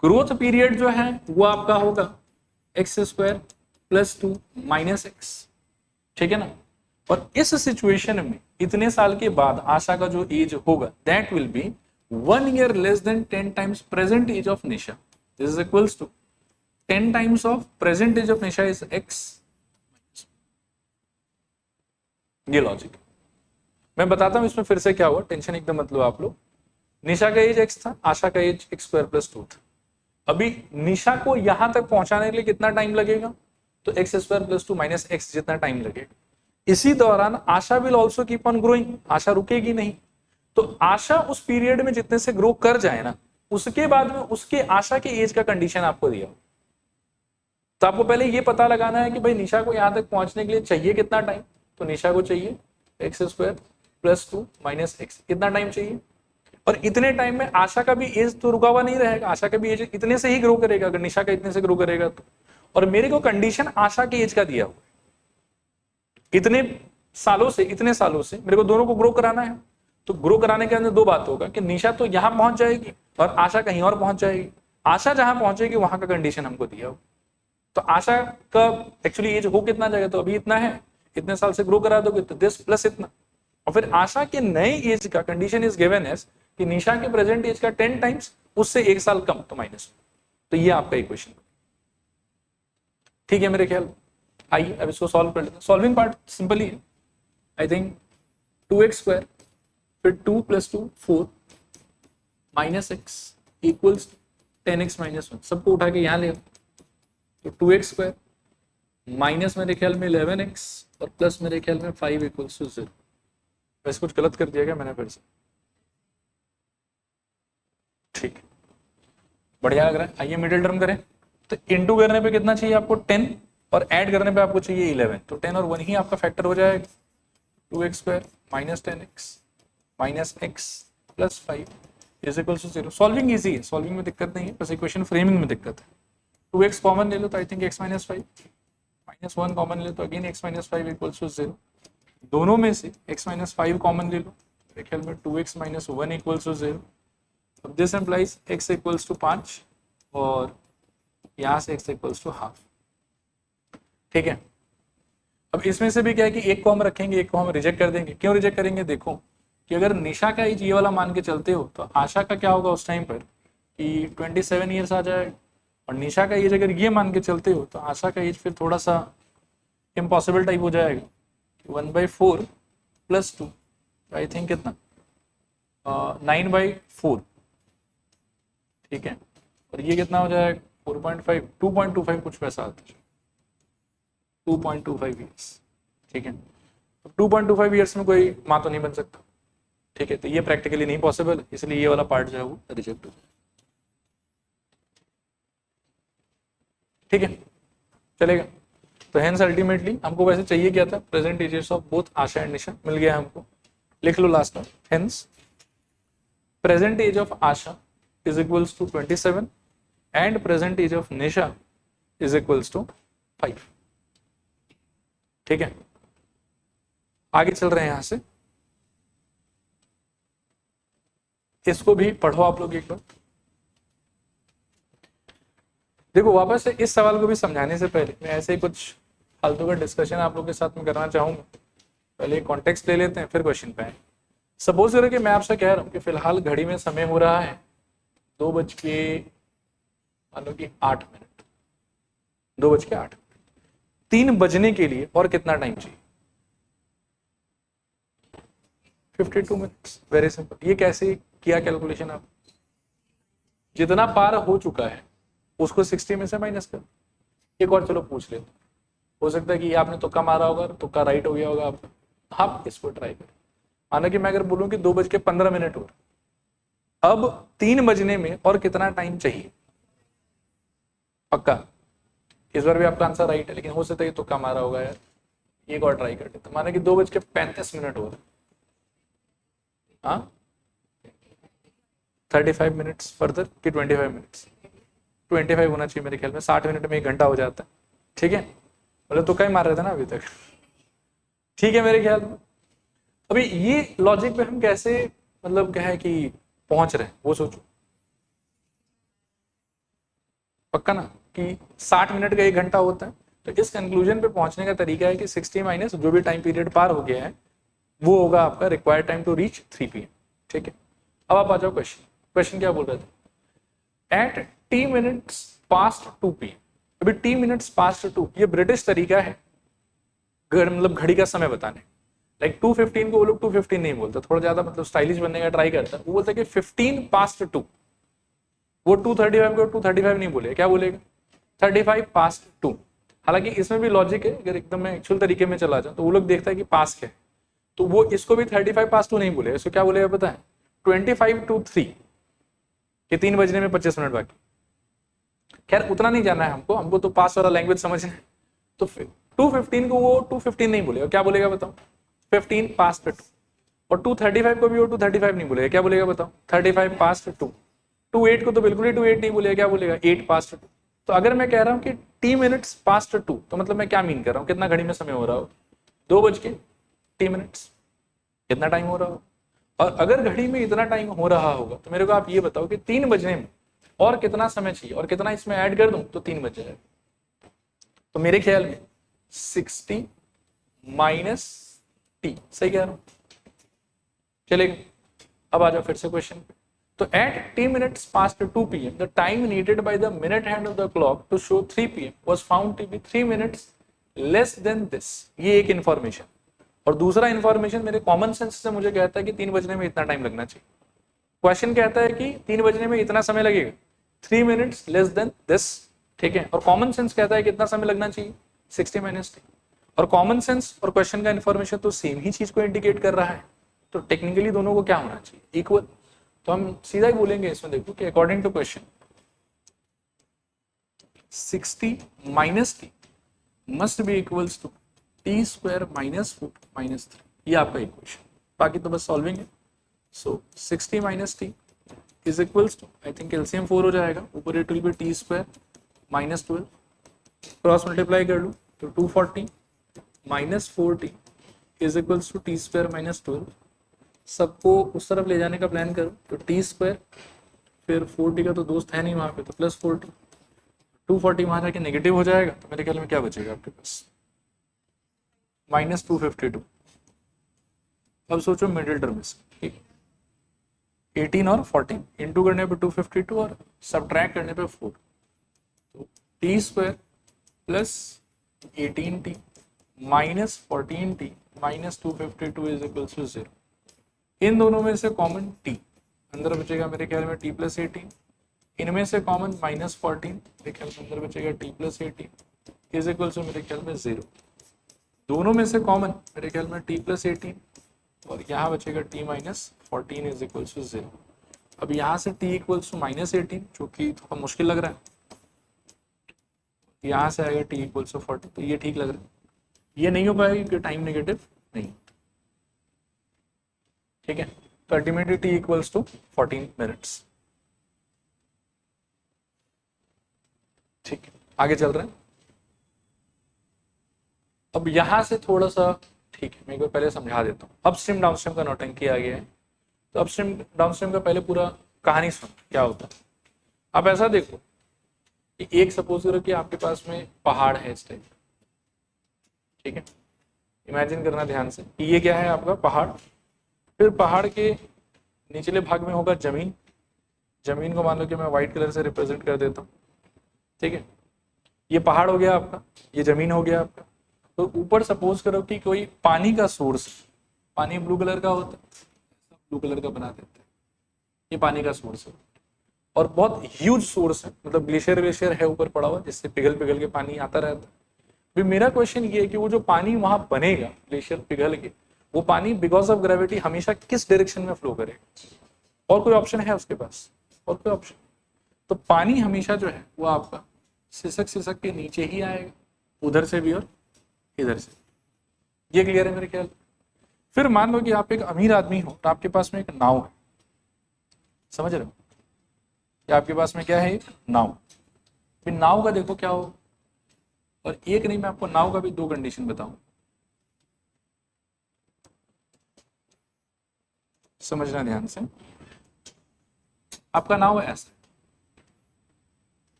growth period जो है वो आपका होगा x square plus 2 minus x, ठीक है ना। और इस सिचुएशन में इतने साल के बाद आशा का जो एज होगा that will be 1 year less than 10 times present age of Nisha. This is equals to 10 times of present age of Nisha is x. ये लॉजिक मैं बताता हूं, इसमें फिर से क्या हुआ, टेंशन एकदम मत लो आप लोग। निशा का एज एक्स था, आशा का एज एक्स स्क्वायर प्लस 2 था। अभी निशा को यहां तक पहुंचाने के लिए कितना टाइम लगेगा, तो x square plus 2 minus x जितना टाइम लगेगा। इसी दौरान Asha will also keep on growing, Asha रुकेगी नहीं। तो आशा उस पीरियड में जितने से ग्रो कर जाए ना, उसके बाद में उसके आशा के एज का कंडीशन आपको दिया। तो आपको पहले ये पता लगाना है कि भाई निशा को यहां तक पहुंचने के लिए चाहिए कितना टाइम, तो निशा को चाहिए x square plus 2 minus x, कितना टाइम चाहिए। और इतने टाइम में आशा का भी एज तो रुका हुआ नहीं रहेगा, आशा का भी एज इतने से ही ग्रो करेगा अगर निशा का इतने से ग्रो करेगा तो। और मेरे को कंडीशन आशा के एज का दिया हुआ, इतने सालों से मेरे को दोनों को ग्रो कराना है। तो ग्रो कराने के अंदर दो बात होगा कि निशा तो यहां पहुंच जाएगी और आशा कहीं और पहुंच जाएगी। आशा जहां पहुंचेगी वहां का कंडीशन हमको दिया हो। तो आशा का एक्चुअली एज हो कितना जाएगा, तो अभी इतना है, इतने साल से ग्रो करा दोगे तो दिस प्लस इतना। और फिर आशा के नए एज का कंडीशन इज गिवन एज कि निशा के प्रेजेंट एज का 10 टाइम्स, उससे 1 साल कम, तो माइनस। तो ये आपका इक्वेशन, ठीक है मेरे ख्याल। आइए अब इसको सॉल्व कर लेते हैं। सॉल्विंग पार्ट सिंपल ही है, आई थिंक 2x स्क्वायर फिर 2 plus 2 4 minus x equals 10x minus 1, सबको उठा के यहाँ ले। तो 2x स्क्वायर माइनस मेरे ख्याल में 11x और प्लस मेरे ख्याल में 5 इक्वल्स टू 0। वैसे कुछ गलत कर दिया गया मैंने फिर से, ठीक, बढ़िया लग रहा है। आइए मिडिल टर्म करें। तो इंटू करने पे कितना चाहिए आपको 10 और ऐड करने पे आपको चाहिए 11, तो 10 और 1 ही आपका फैक्टर हो जाएगा। 2x square minus 10x minus x plus 5 is equal to 0। Solving easy है, सॉल्विंग में दिक्कत नहीं है, बस इक्वेशन फ्रेमिंग में दिक्कत है। 2x कॉमन ले लो तो I think x minus 5, minus 1 common ले तो again x minus 5 equal to 0। दोनों में से x माइनस 5 कॉमन ले लो, मेरे ख्याल में 2x माइनस 1 इक्वल टू 0। अब this implies x equals to 5 और यहाँ से x इक्वल्स टू हाफ, ठीक है। अब इसमें से भी क्या है कि एक को हम रखेंगे, एक को हम रिजेक्ट कर देंगे। क्यों रिजेक्ट करेंगे, देखो कि अगर निशा का एज ये वाला मान के चलते हो तो आशा का क्या होगा उस टाइम पर कि 27 ईयर्स आ जाएगा, और निशा का एज अगर ये मान के चलते हो तो आशा का एज फिर थोड़ा सा इम्पॉसिबल टाइप हो जाएगा। 1/4 प्लस 2 आई थिंक कितना 9/4, ठीक है। और ये कितना हो जाएगा 4.5 2.25 कुछ पैसा आता है, 2.25 ईयर्स, ठीक है। 2.25 ईयर्स में कोई माँ तो नहीं बन सकता, ठीक है। तो ये प्रैक्टिकली नहीं पॉसिबल, इसलिए ये वाला पार्ट जो है वो रिजेक्ट हो जाए, ठीक है, चलेगा। तो हेंस अल्टीमेटली हमको वैसे चाहिए क्या था, present ages of both Asha and Nisha, मिल गया हमको। लिख लो लास्ट में, hence present age of Asha is equals to 27 and present age of Nisha is equals to 5, ठीक है। आगे चल रहे हैं यहां से, इसको भी पढ़ो आप लोग एक बार। देखो वापस से इस सवाल को भी समझाने से पहले मैं ऐसे ही कुछ फालतू का डिस्कशन आप लोग के साथ में करना चाहूंगा। पहले कॉन्टेक्स्ट ले लेते हैं, फिर क्वेश्चन पे आए। सपोज करो कि मैं आपसे कह रहा हूँ कि फिलहाल घड़ी में समय हो रहा है 2:08, 2:08, 3 बजने के लिए और कितना टाइम चाहिए? 52 मिनट्स। Very simple. ये कैसे किया कैलकुलेशन? आप जितना पार हो चुका है उसको 60 में से माइनस कर। एक और चलो पूछ लेते, हो सकता है कि आपने तुक्का मारा होगा, तुक्का राइट हो गया होगा आपका। आप इसको ट्राई करें। माना कि मैं अगर बोलूं कि 2:15 हो, अब 3 बजने में और कितना टाइम चाहिए? पक्का इस बार भी आपका आंसर राइट है, लेकिन हो सकता है कि तुक्का मारा होगा यार। एक और ट्राई करते, तो माना कि 2:35 हो रहा है। हाँ, 35 मिनट्स फर्दर कि 25 मिनट्स? 25 होना चाहिए मेरे ख्याल में। 60 मिनट में 1 घंटा हो जाता है। ठीक है, मतलब तुक्का ही मार रहे थे ना अभी तक। ठीक है मेरे ख्याल में। अभी ये लॉजिक पे हम कैसे, मतलब क्या है कि पहुंच रहे हैं वो सोचो। पक्का ना कि 60 मिनट का 1 घंटा होता है। तो इस कंक्लूजन पे पहुंचने का तरीका है कि 60 माइनस जो भी टाइम पीरियड पार हो गया है वो होगा आपका required time to reach 3 PM। ठीक है, अब आप आ जाओ क्वेश्चन। क्वेश्चन क्या बोल रहे थे? Eight t minutes past 2 PM। अभी टी मिनट्स पास्ट 2 ये ब्रिटिश तरीका है मतलब घड़ी का समय बताने। लाइक 2:15 को वो लोग 2:15 नहीं बोलते, थोड़ा ज्यादा मतलब स्टाइलिश बनने का ट्राई करता है। वो बोलता है कि 15 पास्ट 2। वो 2:35 को 2:35 नहीं बोलेगा, क्या बोलेगा? 35 पास्ट 2। हालांकि इसमें भी लॉजिक है, अगर एकदम मैं एक्चुअल तरीके में चला जाऊं तो वो लोग देखता है कि पास क्या है, तो वो इसको भी 35 पास 2 नहीं बोलेगा, इसको क्या बोलेगा पता है? 25 to 3 कि 3 बजने में 25 मिनट बाकी। खैर उतना नहीं जानना है हमको, हमको तो पास वाला लैंग्वेज समझना है। तो 2:15 को वो 2:15 नहीं बोलेगा, क्या बोलेगा बताओ? 15 पास्ट 2। और 2:35 को भी वो 2:35 नहीं बोलेगा, क्या बोलेगा बताओ? 35 पास्ट 2। 2:08 को तो बिल्कुल ही 2:08 नहीं बोलेगा, क्या बोलेगा? 8 पास्ट 2। तो अगर मैं कह रहा हूँ कि टी मिनट्स पास्ट 2, तो मतलब मैं क्या मीन कर रहा हूँ? कितना घड़ी में समय हो रहा हो? 2:00 कितना टाइम हो रहा हो? और अगर घड़ी में इतना टाइम हो रहा होगा तो मेरे को आप ये बताओ कि 3 बजने में और कितना समय चाहिए, और कितना इसमें ऐड कर दूं तो 3 बज जाएगा। तो मेरे ख्याल में 60 माइनस टी, सही कह रहा हूं? चलेगा। अब आ जाओ फिर से क्वेश्चन पे। तो at t minutes past 2 PM the time needed by the minute hand of the clock to show 3 PM was found to be 3 minutes less than this. ये एक इंफॉर्मेशन। और दूसरा इंफॉर्मेशन मेरे कॉमन सेंस से मुझे कहता है कि 3 बजने में इतना टाइम लगना चाहिए। क्वेश्चन कहता है कि 3 बजने में इतना समय लगेगा, 3 मिनट्स लेस देन दिस। ठीक है, और कॉमन सेंस कहता है कितना समय लगना चाहिए? 60 माइनस टी। और कॉमन सेंस और क्वेश्चन का इंफॉर्मेशन तो सेम ही चीज को इंडिकेट कर रहा है, तो टेक्निकली दोनों को क्या होना चाहिए? इक्वल। तो हम सीधा ही बोलेंगे इसमें, देखो कि according to question 60 minus t must be equals to t square minus 4 minus 3। ये आपका इक्वेशन, बाकी तो बस सॉल्विंग है। So 60 minus t is equals to, I think LCM 4 हो जाएगा, ऊपर it will be t square minus 12, cross multiply कर लूँ तो 240 minus 4t is equals to t square minus 12। सबको उस तरफ ले जाने का प्लान करो तो टी स्क्वायर, फिर 4t का तो दोस्त है नहीं वहां पे, तो प्लस 4t, 240 वहां जाके नेगेटिव हो जाएगा, तो मेरे ख्याल में क्या बचेगा आपके पास? माइनस 252। अब सोचो मिडिल टर्म में 18 और 14 इंटू करने पे 252 और सब्ट्रैक्ट करने पे 4, तो t square plus 18t minus 14t minus 252 is equal to 0। इन दोनों में से कॉमन t, अंदर बचेगा मेरे ख्याल में t प्लस 18, इनमें से कॉमन माइनस 14, मेरे ख्याल में अंदर बचेगा t plus 18 is equal to मेरे ख्याल में 0। दोनों में से कॉमन मेरे ख्याल में t प्लस 18 और यहाँ बचेगा t minus 14 is equal to 0। अब यहाँ से t इक्वल्स टू माइनस 18 जो कि थोड़ा मुश्किल लग रहा है, यहाँ से आएगा t इक्वल्स टू 40, तो ये ठीक लग रहा है। ये नहीं हो पाएगा क्योंकि टाइम नेगेटिव नहीं। ठीक है, तो ultimately t equals to 14 minutes. ठीक है, आगे चल रहे हैं। अब यहां से थोड़ा सा, ठीक है, मैं एक बार पहले समझा देता हूँ। अपस्ट्रीम डाउनस्ट्रीम का नोटिंग आ गया है, तो अपस्ट्रीम डाउनस्ट्रीम का पहले पूरा कहानी सुन क्या होता है। आप ऐसा देखो कि एक सपोज करो कि आपके पास में पहाड़ है इस टाइप, ठीक है, इमेजिन करना ध्यान से कि ये क्या है आपका पहाड़, फिर पहाड़ के निचले भाग में होगा जमीन, जमीन को मान लो कि मैं व्हाइट कलर से रिप्रेजेंट कर देता हूँ, ठीक है, ये पहाड़ हो गया आपका, ये जमीन हो गया आपका। तो ऊपर सपोज करो कि कोई पानी का सोर्स, पानी ब्लू कलर का होता है, ब्लू कलर का बना देते हैं, ये पानी का सोर्स है और बहुत ह्यूज सोर्स है, मतलब ग्लेशियर ग्लेशियर है ऊपर पड़ा हुआ जिससे पिघल पिघल के पानी आता रहता है। भी मेरा क्वेश्चन ये है कि वो जो पानी वहां बनेगा ग्लेशियर पिघल के, वो पानी बिकॉज ऑफ ग्रेविटी हमेशा किस डायरेक्शन में फ्लो करेगा? और कोई ऑप्शन है उसके पास? और कोई ऑप्शन? तो पानी हमेशा जो है वो आपका सिसक सिसक के नीचे ही आएगा, उधर से भी और इधर से। ये क्लियर है मेरे ख्याल? फिर मान लो कि आप एक अमीर आदमी हो तो आपके पास में एक नाव है, समझ रहे हो? कि आपके पास में क्या है? एक नाव। फिर नाव का देखो क्या हो, और एक नहीं, मैं आपको नाव का भी दो कंडीशन बताऊं, समझना ध्यान से। आपका नाव है ऐसा,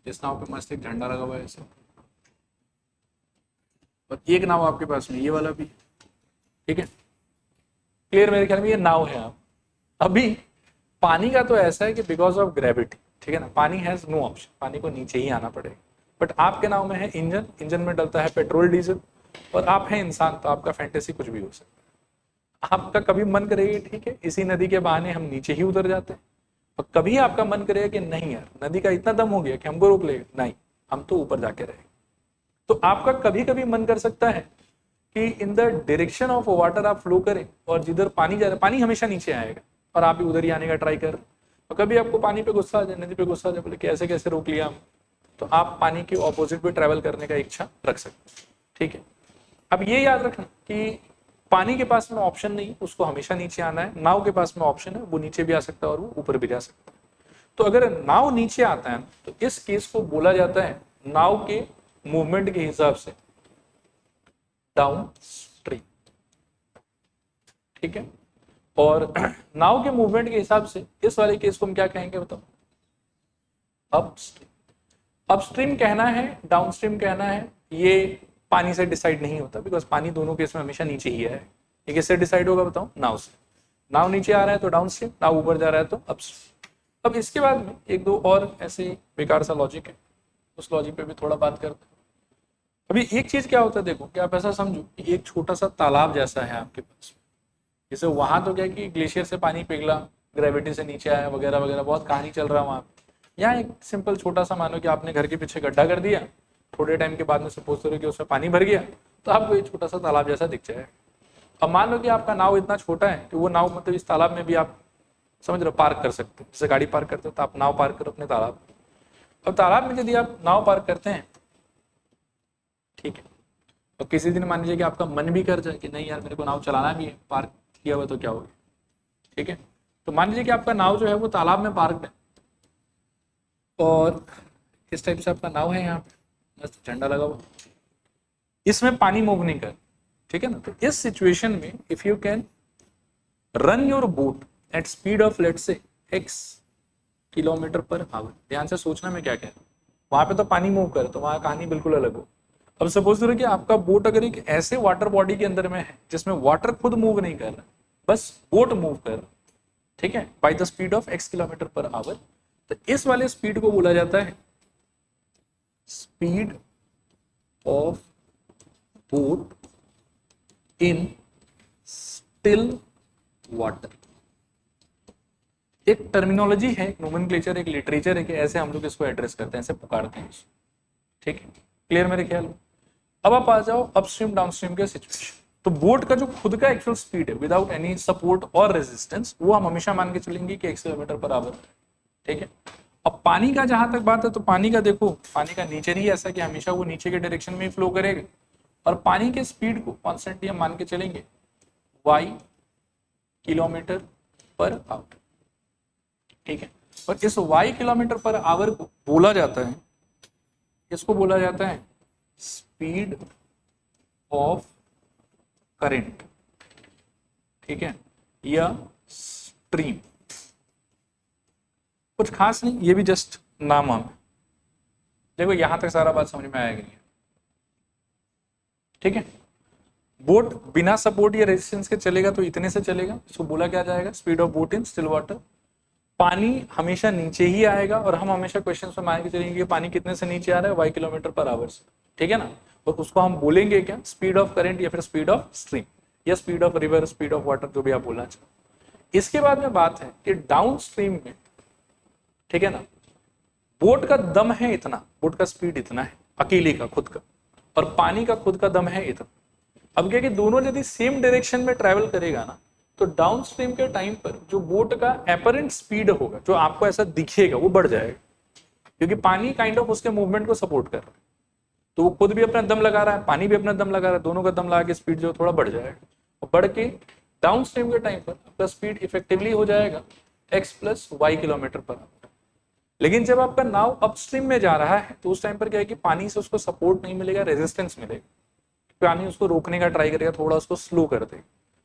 इस नाव पे मस्त एक झंडा लगा हुआ है ऐसे, और एक नाव आपके पास में ये वाला भी, ठीक है, क्लियर मेरे ख्याल में? ये नाव है। आप अभी पानी का तो ऐसा है कि बिकॉज ऑफ ग्रेविटी, ठीक है ना, पानी हैज नो ऑप्शन, पानी को नीचे ही आना पड़ेगा। बट आपके नाव में है इंजन, इंजन में डलता है पेट्रोल डीजल, और आप हैं इंसान, तो आपका फैंटेसी कुछ भी हो सकता है। आपका कभी मन करेगा ठीक है इसी नदी के बहाने हम नीचे ही उतर जाते हैं, और कभी आपका मन करेगा कि नहीं यार नदी का इतना दम हो गया कि हमको रोक लेगा, नहीं हम तो ऊपर जाके रहेंगे। तो आपका कभी कभी मन कर सकता है कि in the direction of water आप फ्लो करें, और जिधर पानी जा रहा है पानी हमेशा नीचे आएगा और आप भी उधर ही आने का ट्राई कर। और कभी आपको पानी पे गुस्सा आ जाए, नदी पे गुस्सा आ जाए, बोले कि ऐसे कैसे रोक लिया हम, तो आप पानी के ऑपोजिट पे ट्रेवल करने का इच्छा रख सकते हैं, ठीक है। अब ये याद रखना कि पानी के पास में ऑप्शन नहीं, उसको हमेशा नीचे आना है। नाव के पास में ऑप्शन है, वो नीचे भी आ सकता है और वो ऊपर भी जा सकता है। तो अगर नाव नीचे आता है तो इस केस को बोला जाता है नाव के मूवमेंट के हिसाब से डाउन स्ट्रीम, ठीक है। और नाव के मूवमेंट के हिसाब से इस वाले केस को हम क्या कहेंगे बताओ? अपस्ट्रीम। अपस्ट्रीम कहना है, डाउनस्ट्रीम कहना है, ये पानी से डिसाइड नहीं होता, बिकॉज पानी दोनों केस में हमेशा नीचे ही है। ये किससे डिसाइड होगा बताओ? नाव से। नाव नीचे आ रहा है तो डाउनस्ट्रीम, नाव ऊपर जा रहा है तो अपस्ट्रीम। अब इसके बाद में एक दो और ऐसे बेकार सा लॉजिक है, उस लॉजिक पे भी थोड़ा बात करते हैं। अभी एक चीज क्या होता है देखो, कि आप ऐसा समझो कि एक छोटा सा तालाब जैसा है आपके पास, जैसे वहां तो क्या कि ग्लेशियर से पानी पिघला, ग्रेविटी से नीचे आया वगैरह वगैरह, बहुत कहानी चल रहा है वहां। यहाँ एक सिंपल छोटा सा मानो कि आपने घर के पीछे गड्ढा कर दिया, थोड़े टाइम के बाद में सपोज करो कि उसमें पानी भर गया, तो आपको एक छोटा सा तालाब जैसा दिख जाएगा। अब मान लो कि आपका नाव इतना छोटा है कि वो नाव मतलब इस तालाब में भी आप समझ रहे हो पार्क कर सकते हो, जैसे गाड़ी पार्क करते हो तो आप नाव पार्क करो अपने तालाब। अब तालाब में यदि आप नाव पार्क करते हैं, ठीक है, और किसी दिन मान लीजिए कि आपका मन भी कर जाए कि नहीं यार मेरे को नाव चलाना भी है, पार्क किया हुआ तो क्या हो गया, ठीक है, तो मान लीजिए कि आपका नाव जो है वो तालाब में पार्क है, और इस टाइप से आपका नाव है, यहाँ पे मस्त झंडा लगा हुआ, इसमें पानी मूव नहीं कर, ठीक है ना। तो इस सिचुएशन में if you can run your boat at speed of let's say x kilometer per hour, ध्यान से सोचना मैं क्या कह रहा हूँ, वहां पे तो पानी मूव कर, तो वहां कहानी बिल्कुल अलग हो। अब सपोज करो कि आपका बोट अगर एक ऐसे वाटर बॉडी के अंदर में है जिसमें वाटर खुद मूव नहीं कर रहा, बस बोट मूव कर रहा, ठीक है, by the speed of x kilometer per hour, तो इस वाले स्पीड को बोला जाता है speed of boat in still water. एक टर्मिनोलॉजी है, एक नोमेनक्लेचर, एक लिटरेचर है कि ऐसे हम लोग इसको एड्रेस करते हैं, ऐसे पुकारते हैं, ठीक है, क्लियर मेरे ख्याल में? अब आप आ जाओ अपस्ट्रीम डाउनस्ट्रीम के सिचुएशन। तो बोट का जो खुद का एक्चुअल स्पीड है विदाउट एनी सपोर्ट और रेजिस्टेंस, वो हम हमेशा मान के चलेंगे कि 1 किलोमीटर पर आवर, ठीक है। अब पानी का जहां तक बात है, तो पानी का देखो, पानी का नेचर ही ऐसा कि हमेशा वो नीचे के डायरेक्शन में ही फ्लो करेगा, और पानी के स्पीड को कॉन्स्टेंटली हम मान के चलेंगे y किलोमीटर पर आवर, ठीक है। और इस y किलोमीटर पर आवर को बोला जाता है, इसको बोला जाता है स्पीड ऑफ करंट, ठीक है, या स्ट्रीम। कुछ खास नहीं, ये भी जस्ट नाम है। देखो यहां तक सारा बात समझ में आएगी, ठीक है। बोट बिना सपोर्ट या रेजिस्टेंस के चलेगा तो इतने से चलेगा, इसको बोला क्या जाएगा, speed of boat in still water. पानी हमेशा नीचे ही आएगा और हम हमेशा क्वेश्चन में मान के चलेंगे कि पानी कितने से नीचे आ रहा है, y किलोमीटर पर आवर से, ठीक है ना। और उसको हम बोलेंगे क्या, स्पीड ऑफ करंट या फिर स्पीड ऑफ स्ट्रीम या speed of river, speed of water, जो भी आप बोलना चाहो। इसके बाद में बात है कि डाउन स्ट्रीम में, ठीक है ना, बोट का दम है इतना, बोट का स्पीड इतना है अकेले का खुद का, और पानी का खुद का दम है इतना। अब क्या कि दोनों यदि सेम डायरेक्शन में ट्रेवल करेगा ना, तो डाउन स्ट्रीम के टाइम पर जो बोट का एपरेंट स्पीड होगा, जो आपको ऐसा दिखेगा, वो बढ़ जाएगा, क्योंकि पानी काइंड ऑफ उसके मूवमेंट को सपोर्ट कर रहा है। तो वो खुद भी अपना दम लगा रहा है, पानी भी अपना दम लगा रहा है, दोनों का दम लगा के स्पीड जो थोड़ा बढ़ जाएगा, और बढ़ के डाउन स्ट्रीम के टाइम पर आपका स्पीड इफेक्टिवली हो जाएगा x plus y kilometer per hour. लेकिन जब आपका नाव अपस्ट्रीम में जा रहा है तो उस टाइम पर क्या है कि पानी से उसको सपोर्ट नहीं मिलेगा, रेजिस्टेंस मिलेगा, पानी उसको रोकने का ट्राई करेगा, थोड़ा उसको स्लो कर देगा,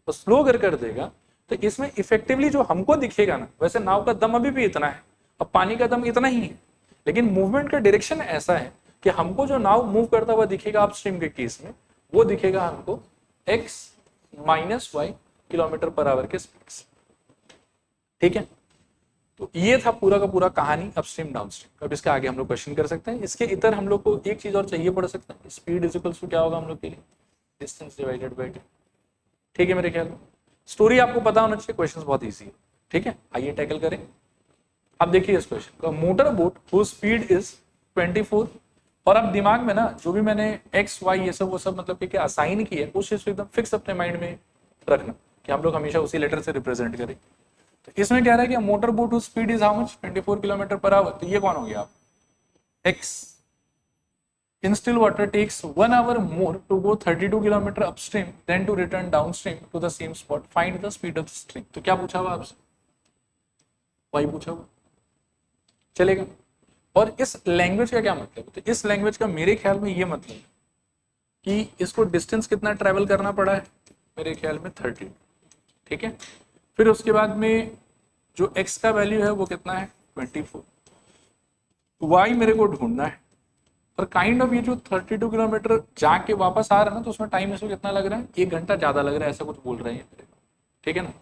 तो स्लो कर देगा। तो इसमें इफेक्टिवली जो हमको दिखेगा ना, वैसे नाव का दम अभी भी इतना है और पानी का दम इतना ही है, लेकिन मूवमेंट का डायरेक्शन ऐसा है कि हमको जो नाव मूव करता हुआ दिखेगा अपस्ट्रीम के केस में, वो दिखेगा हमको x minus y kilometer per hour के स्पीड से, ठीक है। तो ये था पूरा का पूरा कहानी अपस्ट्रीम डाउनस्ट्रीम। अब इसके आगे हम लोग क्वेश्चन कर सकते हैं। इसके इतर हम लोग को एक चीज और चाहिए पड़ सकता है, स्पीड इज इक्वल्स टू क्या होगा हम लोग के लिए, डिस्टेंस डिवाइडेड बाय टाइम, ठीक है। मेरे ख्याल में स्टोरी आपको पता होना चाहिए, क्वेश्चन बहुत ईजी है, ठीक है। आइए टैकल करें। अब देखिए इस क्वेश्चन का, motor boat whose speed is 24, और अब दिमाग में ना जो भी मैंने एक्स वाई ये सब वो सब मतलब कि क्या असाइन किया है, उस चीज को एकदम फिक्स अपने माइंड में रखना कि हम लोग हमेशा उसी लेटर से रिप्रेजेंट करें। तो इसमें कह रहा है कि motor boat whose speed is how much, 24 kilometre per hour. तो ये कौन हो गया आप, x in still water takes 1 hour more to go 32 kilometre upstream than to return downstream to the same spot. Find the speed of the stream. तो क्या पूछा हुआ आपसे, वाई पूछा हुआ, चलेगा। और इस लैंग्वेज का क्या मतलब है, तो इस लैंग्वेज का मेरे ख्याल में ये मतलब है कि इसको डिस्टेंस कितना ट्रेवल करना पड़ा है, मेरे ख्याल में 30, ठीक है। फिर उसके बाद में जो x का वैल्यू है वो कितना है 24, y मेरे को ढूंढना है। और काइंड ऑफ ये जो 32 किलोमीटर जाके वापस आ रहा है ना, तो उसमें टाइम इसको कितना लग रहा है, 1 घंटा ज्यादा लग रहा है, ऐसा कुछ बोल रहे हैं, ठीक है ना।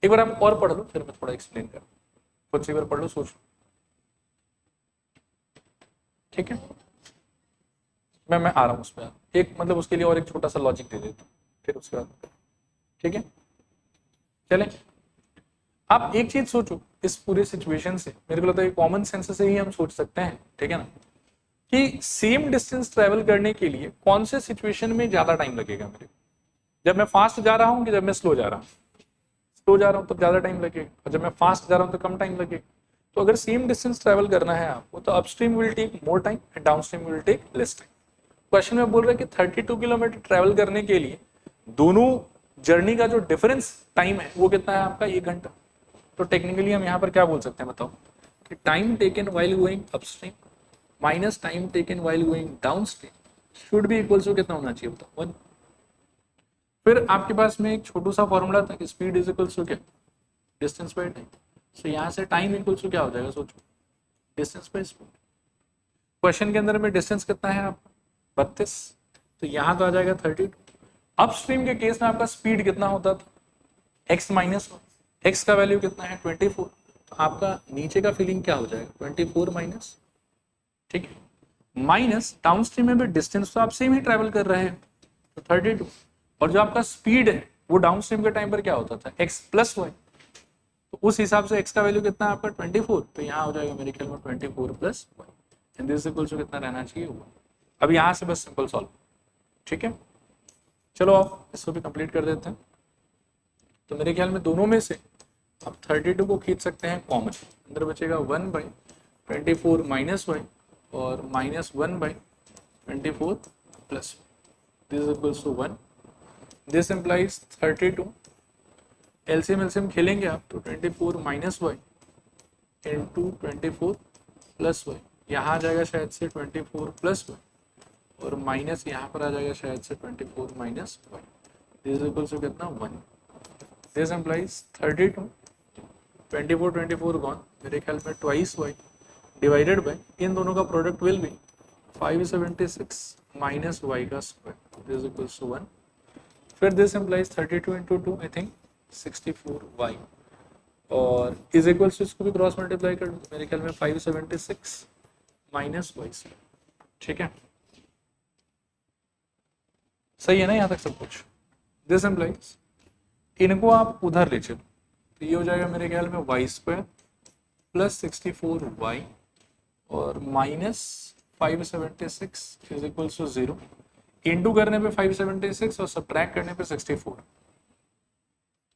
एक बार आप और पढ़ लो, फिर मैं थोड़ा एक्सप्लेन कर, खुद से एक बार पढ़ लो, सोच लो, ठीक है। मैं आ रहा हूँ उस पर, एक मतलब उसके लिए और एक छोटा सा लॉजिक दे देता हूँ, फिर उसके बाद, ठीक है। चलें, आप एक चीज सोचो इस पूरे सिचुएशन से, मेरे को लगता है कॉमन सेंस से ही हम सोच सकते हैं, ठीक है ना, कि सेम डिस्टेंस ट्रेवल करने के लिए कौन से सिचुएशन में ज्यादा टाइम लगेगा मेरे, जब मैं फास्ट जा रहा हूँ कि जब मैं स्लो जा रहा हूँ। स्लो जा रहा हूँ तो ज्यादा टाइम लगेगा, और जब मैं फास्ट जा रहा हूँ तो कम टाइम लगेगा। तो अगर सेम डिस्टेंस ट्रेवल करना है आपको, तो upstream will take more time and downstream will take less time. Question में बोल रहा है कि 32 किलोमीटर ट्रेवल करने के लिए दोनों जर्नी का जो डिफरेंस टाइम है वो कितना है आपका, 1 घंटा। तो टेक्निकली हम यहाँ पर क्या बोल सकते हैं बताओ, कि time taken while going upstream minus time taken while going downstream should be equals to कितना होना चाहिए बताओ, 1। फिर आपके पास में एक छोटा सा फॉर्मूला था कि स्पीड इज इक्वल्स टू क्या, डिस्टेंस बाय टाइम। सो यहाँ से टाइम इक्वल्स टू क्या हो जाएगा, सोचो, डिस्टेंस बाय स्पीड। क्वेश्चन के अंदर में डिस्टेंस कितना है आपका 32, तो यहाँ तो आ जाएगा 32। अपस्ट्रीम के केस में आपका स्पीड कितना होता था, x माइनस, एक्स का वैल्यू कितना है 24, तो आपका नीचे का फीलिंग क्या हो जाएगा 24 माइनस, ठीक है, माइनस डाउनस्ट्रीम में भी डिस्टेंस तो आप सेम ही ट्रेवल कर रहे हैं, तो 32, और जो आपका स्पीड है वो डाउनस्ट्रीम के टाइम पर क्या होता था x प्लस वाई, तो उस हिसाब से x का वैल्यू कितना है आपका 24, तो यहाँ हो जाएगा मेरे ख्याल में 24 plus y, and this equals to कितना रहना चाहिए हुआ। अब यहाँ से बस सिंपल सॉल्व, ठीक है। चलो आप इसको भी कंप्लीट कर देते हैं। तो मेरे ख्याल में दोनों में से आप 32 को खींच सकते हैं कॉमन, अंदर बचेगा 1/24 माइनस वाई और minus 1/24 plus, this equals to 1। This implies 32, LCM खेलेंगे आप तो 24 minus y into 24 plus y, यहाँ आ जाएगा शायद से 24 प्लस वाई, और माइनस यहाँ पर आ जाएगा शायद से 24 minus y, this equals to कितना 1। दिस इम्प्लाइज 32, 24 गॉन, मेरे ख्याल में ट्वाइस वाई डिवाइडेड बाय, इन दोनों का product will be 576 minus y का स्क्वायर, दिस इक्वल्स टू 1। फिर this implies 32 into 2 I think 64y और इज इक्वल्स टू इसको भी क्रॉस मल्टीप्लाई कर दो मेरे ख्याल में 576 माइनस वाई स्क्वायर। ठीक है, सही है ना यहाँ तक सब कुछ। दिस इम्प्लाइज इनको आप उधर ले चलो तो ये हो जाएगा मेरे ख्याल में वाई स्क्वायर प्लस 64y और minus 576 is equals to 0 into करने पे 576 और सब्ट्रैक्ट करने पे 64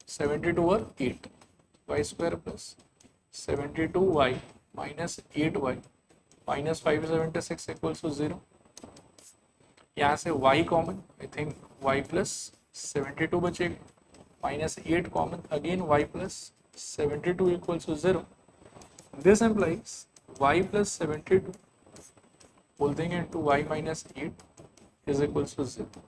72 और 8 y square plus 72y minus 8y minus 576 equals to 0। यहाँ से y common I think y plus 72 बचेगा minus 8 common again y plus 72 equals to 0। This implies y plus 72 whole thing into y minus 8 is equals to 0.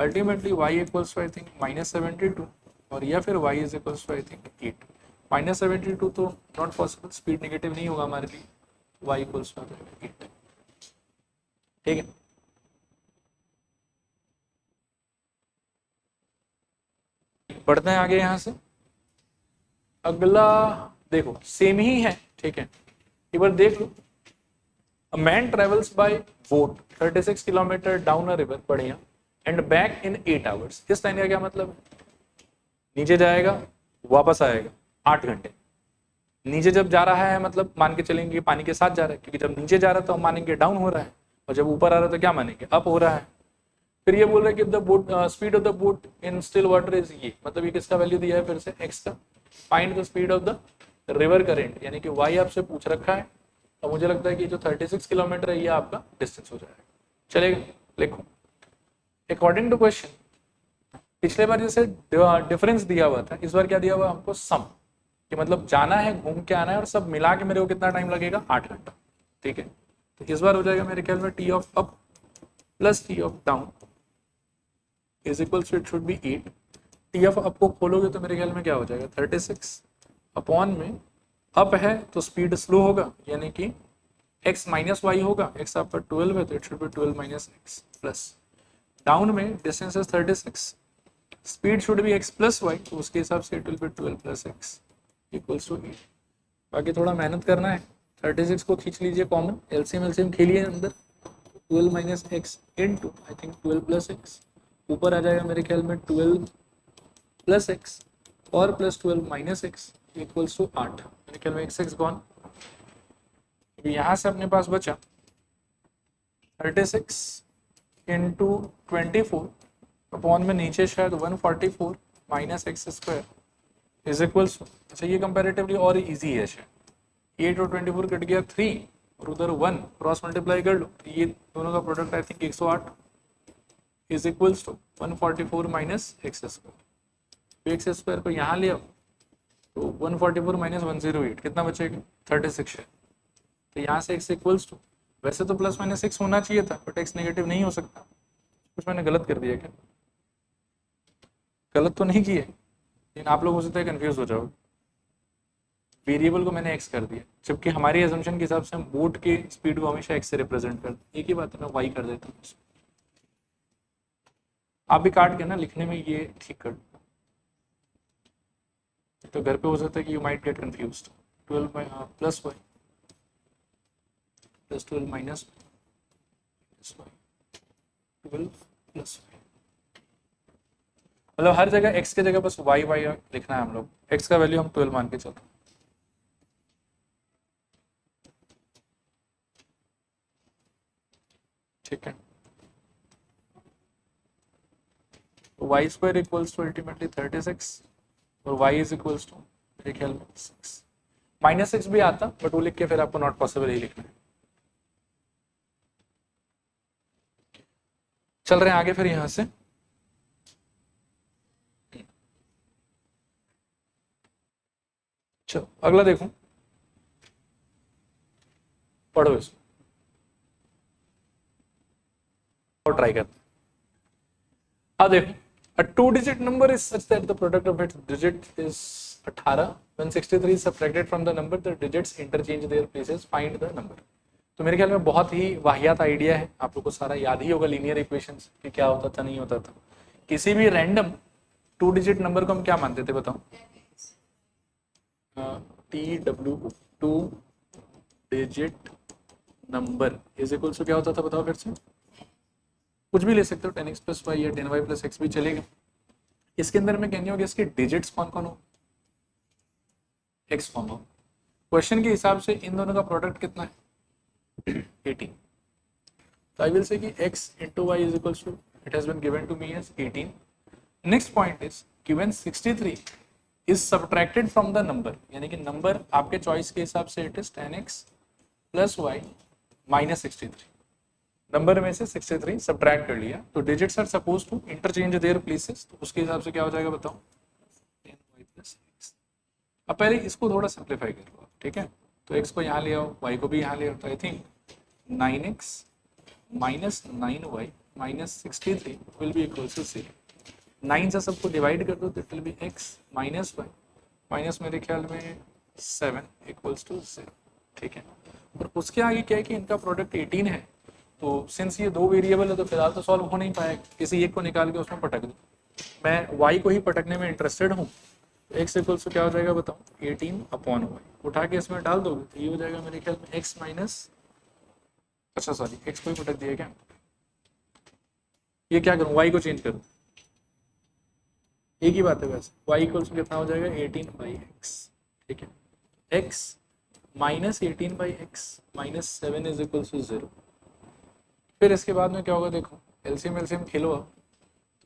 Ultimately y equals to I think minus 72 और या फिर y is equals to I think 8. Minus 72 तो not possible, speed negative नहीं होगा हमारे लिए, y equals to 8. ठीक है, बढ़ते हैं आगे यहाँ से। अगला देखो सेम ही है, ठीक है, एक बार देख लो। A man travels by boat 36 kilometre down a river, बढ़िया, एंड बैक इन 8 आवर्स। इस लाइन का क्या मतलब है? नीचे जाएगा वापस आएगा 8 घंटे। नीचे जब जा रहा है मतलब मान के चलेंगे पानी के साथ जा रहा है, क्योंकि जब नीचे जा रहा है तो हम मानेंगे डाउन हो रहा है, और जब ऊपर आ रहा है तो क्या मानेंगे अप हो रहा है। फिर ये बोल रहा है कि the boat speed of the boat in still water is ये, मतलब ये किसका वैल्यू दिया है फिर से x का। Find the speed of the river current, यानी कि y आपसे पूछ रखा है, और मुझे लगता है कि जो 36 किलोमीटर है ये आपका डिस्टेंस हो जाएगा। चलेगा, लिखो। अकॉर्डिंग टू क्वेश्चन, पिछले बार जैसे डिफरेंस दिया हुआ था, इस बार क्या दिया हुआ हमको सम, कि मतलब जाना है घूम के आना है और सब मिला के मेरे को कितना टाइम लगेगा 8 घंटा। ठीक है, तो इस बार हो जाएगा मेरे ख्याल में t of up plus t of down is equals to it should be 8। T of up को खोलोगे तो मेरे ख्याल में क्या हो जाएगा 36 अपॉन में अप है तो स्पीड स्लो होगा, यानी कि x माइनस वाई होगा, x आपका 12 है तो it should be 12 minus x plus down में distance is 36, speed should be x plus y, तो उसके हिसाब से it will be 12 plus x equals to 8। बाकी थोड़ा मेहनत करना है, 36 को खींच लीजिए कॉमन, एलसीएम एलसीएम खेलिए अंदर, 12 minus x into I think 12 plus x, ऊपर आ जाएगा मेरे ख्याल में 12 प्लस एक्स और plus 12 minus x equals to 8। मेरे ख्याल में x गॉन, यहाँ से अपने पास बचा 36 इंटू 24 अपॉन में नीचे शायद 144 minus x square is equals to, अच्छा ये कंपैरेटिवली और इजी है शायद, 8 और 24 कट गया 3 और उधर 1 क्रॉस मल्टीप्लाई कर लो तो ये दोनों का product I think 108 is equals to 144 minus x square. X square को यहाँ ले आओ तो 144 माइनस 108 कितना बचेगा 36 है, तो यहाँ से x इक्वल्स टू, वैसे तो प्लस माइनस एक्स होना चाहिए था बट x नेगेटिव नहीं हो सकता, कुछ मैंने गलत कर दिया क्या? गलत तो नहीं किए, लेकिन आप लोग हो सकता है कंफ्यूज हो जाओगे। वेरिएबल को मैंने x कर दिया, जबकि हमारी एजम्पशन के हिसाब से हम बोट के स्पीड को हमेशा x से रिप्रेजेंट करते हैं। एक ही बात है, मैं y कर देता हूँ, आप भी काट के ना लिखने में ये ठीक कर, तो घर पे हो सकता है कि you might get confused. 12 plus y plus 12 minus y 12 plus y, मतलब हर जगह x के जगह बस y y लिखना है हम लोग। x का वैल्यू हम 12 मान के चलते हैं। ठीक है, तो y square equals to ultimately 36 और y इज इक्वल्स टू मेरे ख्याल में 6। माइनस 6 भी आता बट वो लिख के फिर आपको नॉट पॉसिबल ही लिखना है। चल रहे हैं आगे फिर यहां से, चलो अगला देखो, पढ़ो इसको और ट्राई करते हैं। अब देखो, a 2-digit number is such that the product of its digit is 18. When 63 is subtracted from the number, the digits interchange their places. Find the number. तो मेरे ख्याल में बहुत ही वाहियात आइडिया है, आप लोग को सारा याद ही होगा लीनियर इक्वेशंस कि क्या होता था नहीं होता था। किसी भी रैंडम 2 डिजिट नंबर को हम क्या मानते थे बताओ? TW 2 digit number is equals to क्या होता था बताओ फिर से? कुछ भी ले सकते हो, 10x प्लस वाई या 10y प्लस एक्स भी चलेगा। इसके अंदर में कहनी होगी इसके डिजिट्स कौन कौन हो? x comma. क्वेश्चन के हिसाब से इन दोनों का प्रोडक्ट कितना है? 18। तो आई विल से कि x into y is equals to, it has been given to me as 18. Next point is given 63 is subtracted from the number, यानी कि नंबर आपके चॉइस के हिसाब से it is 10x plus y minus 63। नंबर में से 63 सब्ट्रैक्ट कर लिया, तो digits are suppose to interchange their places, तो उसके हिसाब से क्या हो जाएगा बताओ? 10y plus x। अब पहले इसको थोड़ा सिंप्लीफाई कर लो, ठीक है? तो x को यहाँ ले आओ, y को भी यहाँ ले आओ, तो I think 9x minus 9y minus 63 will be equals to 0। 9 से सबको डिवाइड कर दो तो it will B x minus y minus मेरे ख्याल में 7 इक्वल्स टू 0, ठीक है? और उसके आगे क्या है कि इनका प्रोडक्ट 18 है, तो सिंस ये दो वेरिएबल है तो फिलहाल तो सॉल्व हो नहीं पाएगा, किसी एक को निकाल के उसमें पटक दो। मैं y को ही पटकने में इंटरेस्टेड हूँ, तो x इक्वल्स टू क्या हो जाएगा बताओ? 18 अपॉन y उठा के इसमें डाल दोगे तो ये हो जाएगा मेरे ख्याल में x माइनस, अच्छा सॉरी x को ही पटक दिया क्या? ये क्या करूँ, y को चेंज करूँ? एक ही बात है वैसे, y इक्वल्स टू कितना हो जाएगा? 18 बाई एक्स, ठीक है? x minus 18 by x minus 7 is equals to 0। फिर इसके बाद में क्या होगा देखो, एलसीएम एलसीएम खेलो आप,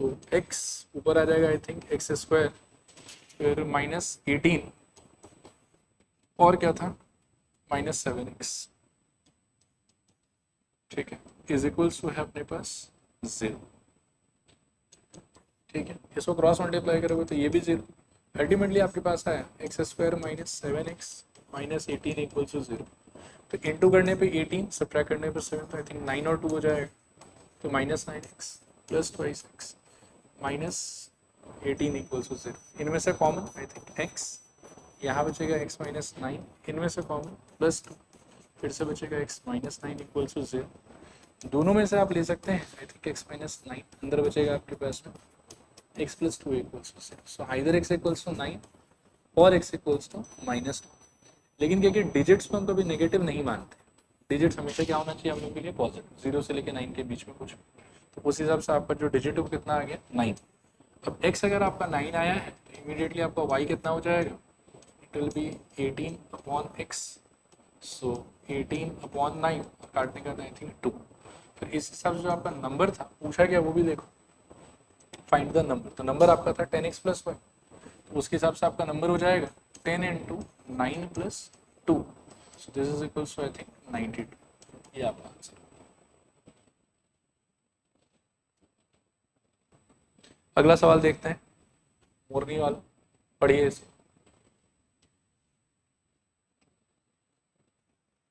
तो x ऊपर आ जाएगा आई थिंक एक्स स्क्वायर, फिर माइनस 18 और क्या था माइनस 7x, ठीक है, इज इक्वल्स टू है अपने पास 0, ठीक है? इसको क्रॉस मल्टीप्लाई करोगे तो ये भी 0, अल्टीमेटली आपके पास आया x square minus 7x minus 18 equals to 0। तो इंटू करने पे 18, सब्ट्रैक्ट करने पे 7, तो आई थिंक 9 और 2 हो जाएगा, तो minus 9x plus 2x minus 18 equals to 0। इनमें से कॉमन आई थिंक x, यहाँ बचेगा x माइनस 9, इनमें से कॉमन प्लस 2, फिर से बचेगा x माइनस 9 इक्वल्स टू 0। दोनों में से आप ले सकते हैं आई थिंक x माइनस 9, अंदर बचेगा आपके पास में x plus 2 equals to 0। So either x equals to 9 और x इक्वल्स टू माइनस 2। लेकिन क्या कि डिजिट्स को हम कभी नेगेटिव नहीं मानते, डिजिट्स हमेशा क्या होना चाहिए हम लोग के लिए? पॉजिटिव, 0 से लेकर 9 के बीच में कुछ, तो उस हिसाब से आपका जो डिजिट है वो कितना आ गया? 9। अब x अगर आपका 9 आया है तो इमीडिएटली आपका y कितना हो जाएगा? It will B 18 upon x, so 18 upon 9, काटने का आई थिंक 2। फिर इस हिसाब से जो आपका नंबर था पूछा गया वो भी देखो, फाइंड द नंबर, तो नंबर आपका था 10x प्लस y, तो उसके हिसाब से आपका नंबर हो जाएगा 10 into 9 plus 2, so this is equals to I think 92। ये आपका आंसर। अगला सवाल देखते हैं, मोरनी वाला, पढ़िए इसको।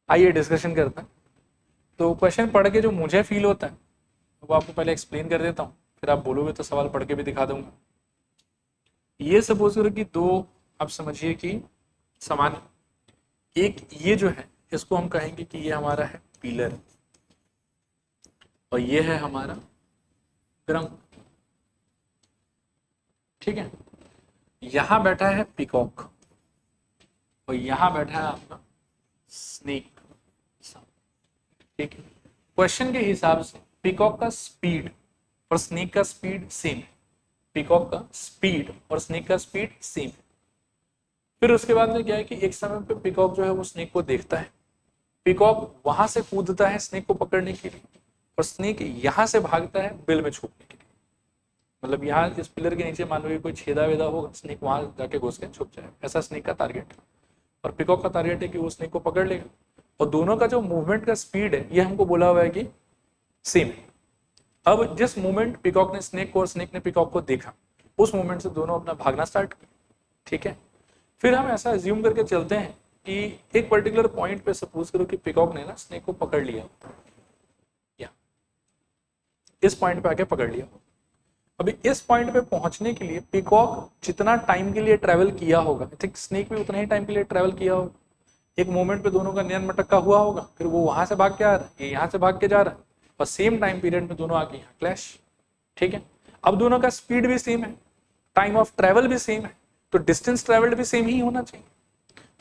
आइए डिस्कशन करते हैं। तो क्वेश्चन पढ़ के जो मुझे फील होता है वो आपको पहले एक्सप्लेन कर देता हूँ, फिर आप बोलोगे तो सवाल पढ़ के भी दिखा दूंगा। ये सपोज करो कि दो, आप समझिए कि समान, एक ये जो है इसको हम कहेंगे कि ये हमारा है पिलर और ये है हमारा ग्राउंड, ठीक है? यहां बैठा है पिकॉक और यहां बैठा है आपका स्नेक, ठीक है? क्वेश्चन के हिसाब से पिकॉक का स्पीड और स्नेक का स्पीड सेम, पिकॉक का स्पीड और स्नेक का स्पीड सेम। फिर उसके बाद में क्या है कि एक समय पे पिकॉक जो है वो स्नेक को देखता है, पिकॉक वहां से कूदता है स्नेक को पकड़ने के लिए और स्नेक यहां से भागता है बिल में छुपने के लिए। मतलब यहाँ इस पिलर के नीचे मान लो कि कोई छेदा वेदा होगा, स्नेक वहां जाके घुस के छुप जाए, ऐसा स्नेक का टारगेट है। और पिकॉक का टारगेट है कि वो स्नेक को पकड़ लेगा, और दोनों का जो मूवमेंट का स्पीड है ये हमको बोला हुआ है कि सेम है। अब जिस मोमेंट पिकॉक ने स्नेक को और स्नेक ने पिकॉक को देखा, उस मोमेंट से दोनों अपना भागना स्टार्ट किया, ठीक है? फिर हम ऐसा अज्यूम करके चलते हैं कि एक पर्टिकुलर पॉइंट पे सपोज करो कि पिकॉक ने ना स्नेक को पकड़ लिया, या इस पॉइंट पे आके पकड़ लिया। अभी इस पॉइंट पे पहुंचने के लिए पिकॉक जितना टाइम के लिए ट्रेवल किया होगा, आई थिंक स्नेक भी उतना ही टाइम के लिए ट्रेवल किया होगा। एक मोमेंट पे दोनों का नैन मटक्का हुआ होगा, फिर वो वहां से भाग के आ रहा है, ये यहाँ से भाग के जा रहा है, और सेम टाइम पीरियड में दोनों आके यहाँ क्लैश, ठीक है? अब दोनों का स्पीड भी सेम है, टाइम ऑफ ट्रेवल भी सेम है, तो डिस्टेंस ट्रेवल्ड भी सेम ही होना चाहिए।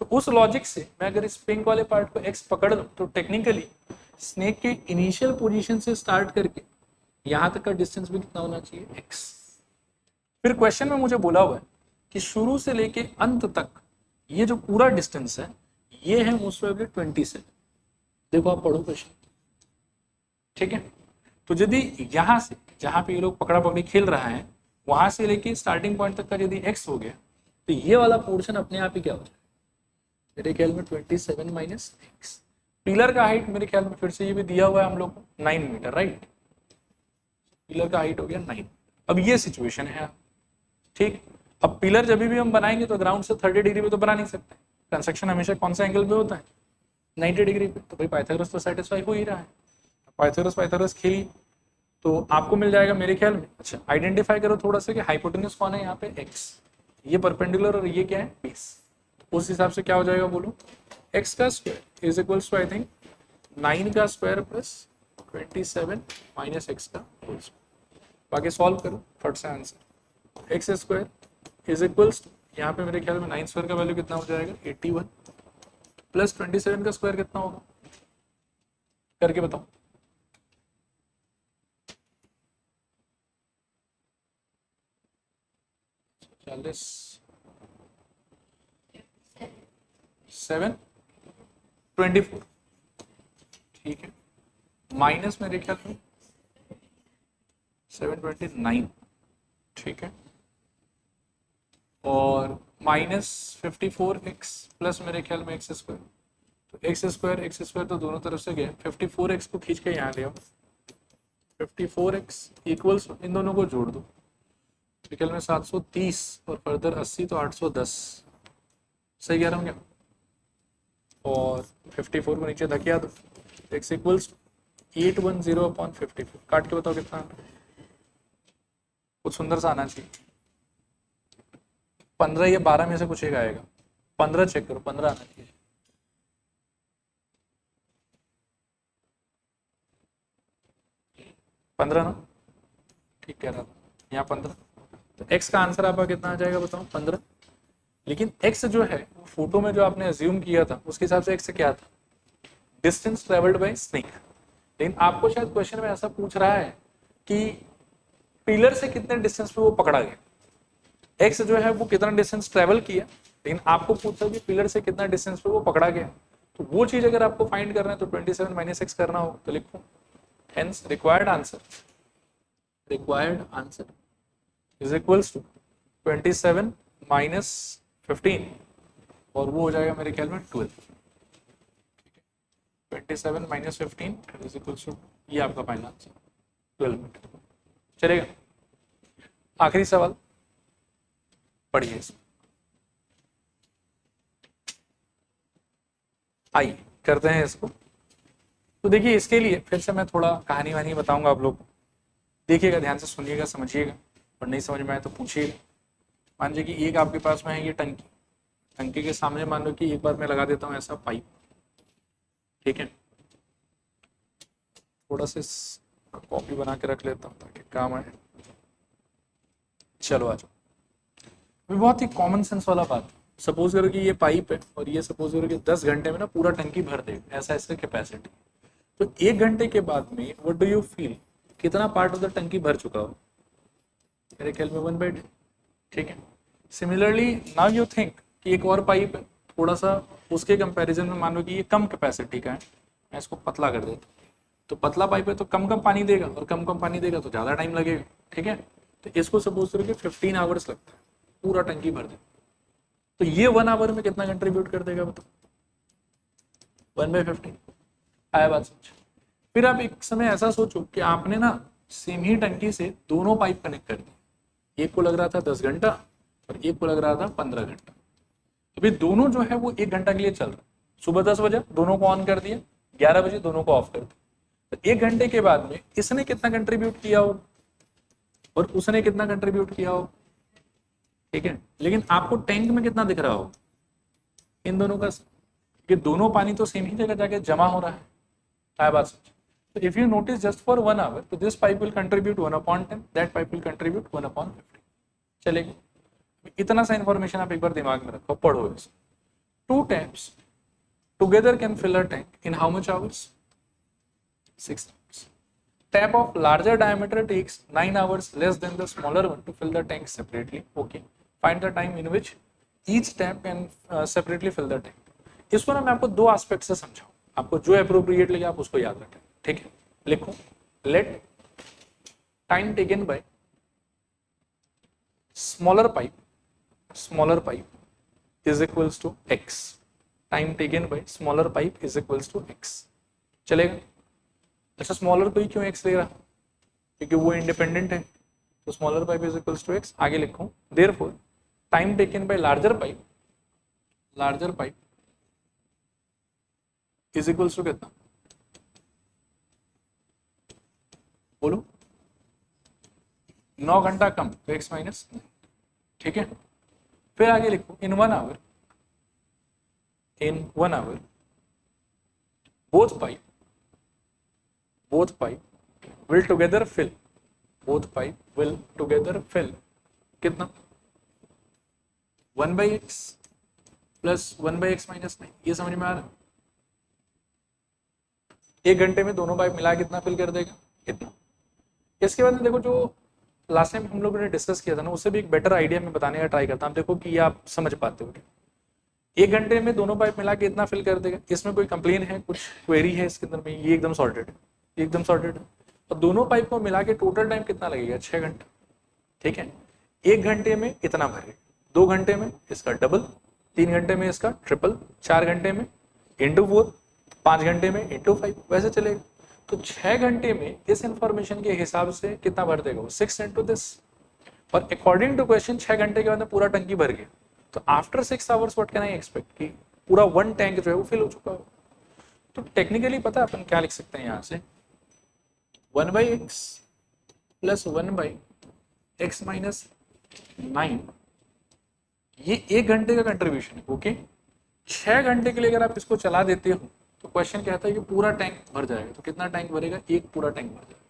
तो उस लॉजिक से मैं अगर इस पिंक वाले पार्ट को x पकड़ लूं तो टेक्निकली स्नेक के इनिशियल पोजीशन से स्टार्ट करके यहां तक का डिस्टेंस भी कितना होना चाहिए, x। फिर क्वेश्चन में मुझे बोला हुआ है कि शुरू से लेके अंत तक ये जो पूरा डिस्टेंस है ये है मोस्ट प्रोबेबली 27। देखो आप पढ़ो क्वेश्चन, ठीक है। तो यदि यहां से जहां पे ये लोग पकड़ा पकड़ी खेल रहा है वहां से लेके स्टार्टिंग पॉइंट तक का यदि x हो गया तो ये वाला पोर्शन अपने आप ही क्या हो जाए, मेरे ख्याल में 27 माइनस एक्स। पिलर का हाइट मेरे ख्याल में फिर से ये भी दिया हुआ है हम लोग को 9 मीटर, राइट। पिलर का हाइट हो गया 9। अब ये सिचुएशन है, ठीक। अब पिलर जब भी हम बनाएंगे तो ग्राउंड से 30 डिग्री पे तो बना नहीं सकते, कंस्ट्रक्शन हमेशा कौन सा एंगल पे होता है, 90 डिग्री पे। तो भाई पाइथागोरस तो सेटिस्फाई हो ही रहा है, पाइथागोरस खेली तो आपको मिल जाएगा मेरे ख्याल में। अच्छा आइडेंटिफाई करो थोड़ा सा कि हाइपोटेन्यूज कौन है यहाँ पे, x, ये परपेंडिकुलर और ये क्या है, बेस। उस हिसाब से क्या हो जाएगा बोलो, x का square is equals to I think 9 का स्क्वायर प्लस 27 माइनस x का होल स्क्वायर। बाकी सॉल्व करो फट से answer, x square is equals to यहाँ पे मेरे ख्याल में 9 स्क्वायर का वैल्यू कितना हो जाएगा 81 प्लस 27 का स्क्वायर कितना होगा, करके बताओ। चालीस 724, ठीक है, माइनस मेरे ख्याल में 729, ठीक है, और माइनस 54x प्लस मेरे ख्याल में x स्क्वायर। तो x स्क्वायर तो दोनों तरफ से गया, 54x को खींच के यहाँ ले आओ, 54x इक्वल्स इन दोनों को जोड़ दो, मेरे ख्याल में 730 और फर्दर 80 तो 810, सही कह रहा हूँ क्या। और 54 को नीचे धकिया दो, x इक्वल्स 810/54, काट के बताओ कितना, कुछ सुंदर सा आना चाहिए, 15 या 12 में से कुछ एक आएगा, 15 चेक करो, 15 आना चाहिए। पंद्रह ना, ठीक कह रहा था, यहाँ 15, तो x का आंसर आपका कितना आ जाएगा बताओ, 15। लेकिन x जो है फोटो में जो आपने अज्यूम किया था उसके हिसाब से x क्या था, डिस्टेंस ट्रेवल्ड बाय स्नेक। लेकिन आपको शायद क्वेश्चन में ऐसा पूछ रहा है कि पिलर से कितने डिस्टेंस पे वो पकड़ा गया, x जो है वो कितना डिस्टेंस ट्रेवल किया, लेकिन आपको पूछा कि पिलर से कितना डिस्टेंस पे वो पकड़ा गया। तो वो चीज अगर आपको फाइंड करना है तो 27 माइनस x करना हो तो लिखो, hence required answer is equals to 27 minus 15 और वो हो जाएगा मेरे ख्याल में 12, 27 माइनस 15 इज इक्वल्स टू, ये आपका फाइनल आंसर 12 मीटर। चलेगा, आखिरी सवाल पढ़िए इसमें, आइए करते हैं इसको। तो देखिए इसके लिए फिर से मैं थोड़ा कहानी वानी बताऊंगा आप लोग को, देखिएगा ध्यान से सुनिएगा समझिएगा, और नहीं समझ में आए तो पूछिएगा। मान लीजिए कि एक आपके पास में है ये टंकी, टंकी के सामने मान लो कि एक बार मैं लगा देता हूँ ऐसा पाइप, ठीक है, थोड़ा सा कॉपी बना के रख लेता हूँ ताकि काम आए। चलो आ जाओ, बहुत ही कॉमन सेंस वाला बात, सपोज करो कि ये पाइप है और ये सपोज करो कि 10 घंटे में ना पूरा टंकी भर देगा, ऐसा इसका कैपेसिटी। तो 1 घंटे के बाद में व्हाट डू यू फील, कितना पार्ट ऑफ द टंकी भर चुका हो, मेरे ख्याल में 1/10, ठीक है। सिमिलरली नाउ यू थिंक कि एक और पाइप है थोड़ा सा उसके कंपैरिजन में मान लो कि ये कम कैपेसिटी का है, मैं इसको पतला कर देता, तो पतला पाइप है तो कम कम पानी देगा, और कम कम पानी देगा तो ज़्यादा टाइम लगेगा, ठीक है। तो इसको सपोज करो कि 15 आवर्स लगता है पूरा टंकी भर दे, तो ये 1 आवर में कितना कंट्रीब्यूट कर देगा बताओ, 1/15, आया बात समझ। फिर आप एक समय ऐसा सोचो कि आपने ना सेम ही टंकी से दोनों पाइप कनेक्ट कर दिए, एक को लग रहा था 10 घंटा और एक को लग रहा था 15 घंटा। अभी दोनों जो है वो 1 घंटा के लिए चल रहा है, सुबह 10 बजे दोनों को ऑन कर दिया, 11 बजे दोनों को ऑफ कर दिया, तो 1 घंटे के बाद में इसने कितना कंट्रीब्यूट किया हो और उसने कितना कंट्रीब्यूट किया हो, ठीक है। लेकिन आपको टैंक में कितना दिख रहा हो इन दोनों का, कि दोनों पानी तो सेम ही जगह जाके जमा हो रहा है, क्या बात समझ। So if you notice just for 1 hour, so this pipe will contribute 1/10, that pipe will contribute 1/50. चलेगा, इतना सा इन्फॉर्मेशन आप एक बार दिमाग में रखो, पढ़ो इसे. 2 taps together can fill a tank in how much hours? 6 hours. Tap of larger diameter takes 9 hours less than the smaller one to fill the tank separately. Okay. Find the time in which each tap can separately fill the tank. इसको ना मैं आपको 2 aspect से समझाऊं, आपको जो appropriate लगे आप उसको याद रखें. ठीक है, लिखो. Let time taken by smaller pipe is equals to x. Time taken by smaller pipe is equals to x. चलेगा. अच्छा, स्मॉलर को ही क्यों x ले रहा? क्योंकि वो इंडिपेंडेंट है, तो smaller pipe is equals to x. आगे लिखो. therefore time taken bye larger pipe is equals to कितना? बोलो. 9 घंटा कम तो x माइनस. ठीक है, फिर आगे लिखो. इन 1 our both pipe will together fill कितना? 1/x plus 1/x minus 9. ये समझ में आ रहा है? 1 घंटे में दोनों पाइप मिला कितना फिल कर देगा? इतना. इसके बाद में देखो, जो लास्ट टाइम हम लोगों ने डिस्कस किया था ना, उससे भी एक बेटर आइडिया में बताने का ट्राई करता हूँ. देखो कि आप समझ पाते हो. 1 घंटे में दोनों पाइप मिला के इतना फिल कर देगा. इसमें कोई कंप्लेन है, कुछ क्वेरी है इसके अंदर में? ये एकदम सॉर्टेड है. और दोनों पाइप को मिला के टोटल टाइम कितना लगेगा? 6 घंटे. ठीक है, 1 घंटे में इतना भरेगा, 2 घंटे में इसका डबल, 3 घंटे में इसका ट्रिपल, 4 घंटे में इंटू 4, 5 घंटे में इंटू 5, वैसे चलेगा. तो 6 घंटे में इस इंफॉर्मेशन के हिसाब से कितना भर देगा वो? 6 इंटू दिस. और अकॉर्डिंग टू क्वेश्चन 6 घंटे के बाद में पूरा टंकी भर गया. तो after 6 hours what can I expect कि पूरा 1 टैंक जो है वो फिल हो चुका हो. तो टेक्निकली पता है अपन क्या लिख सकते हैं यहाँ से? 1/x प्लस 1/x माइनस 9, ये 1 घंटे का कंट्रीब्यूशन है. ओके, 6 घंटे के लिए अगर आप इसको चला देते हो तो क्वेश्चन कहता है कि पूरा टैंक भर जाएगा. तो कितना टैंक भरेगा? 1 पूरा टैंक भर जाएगा.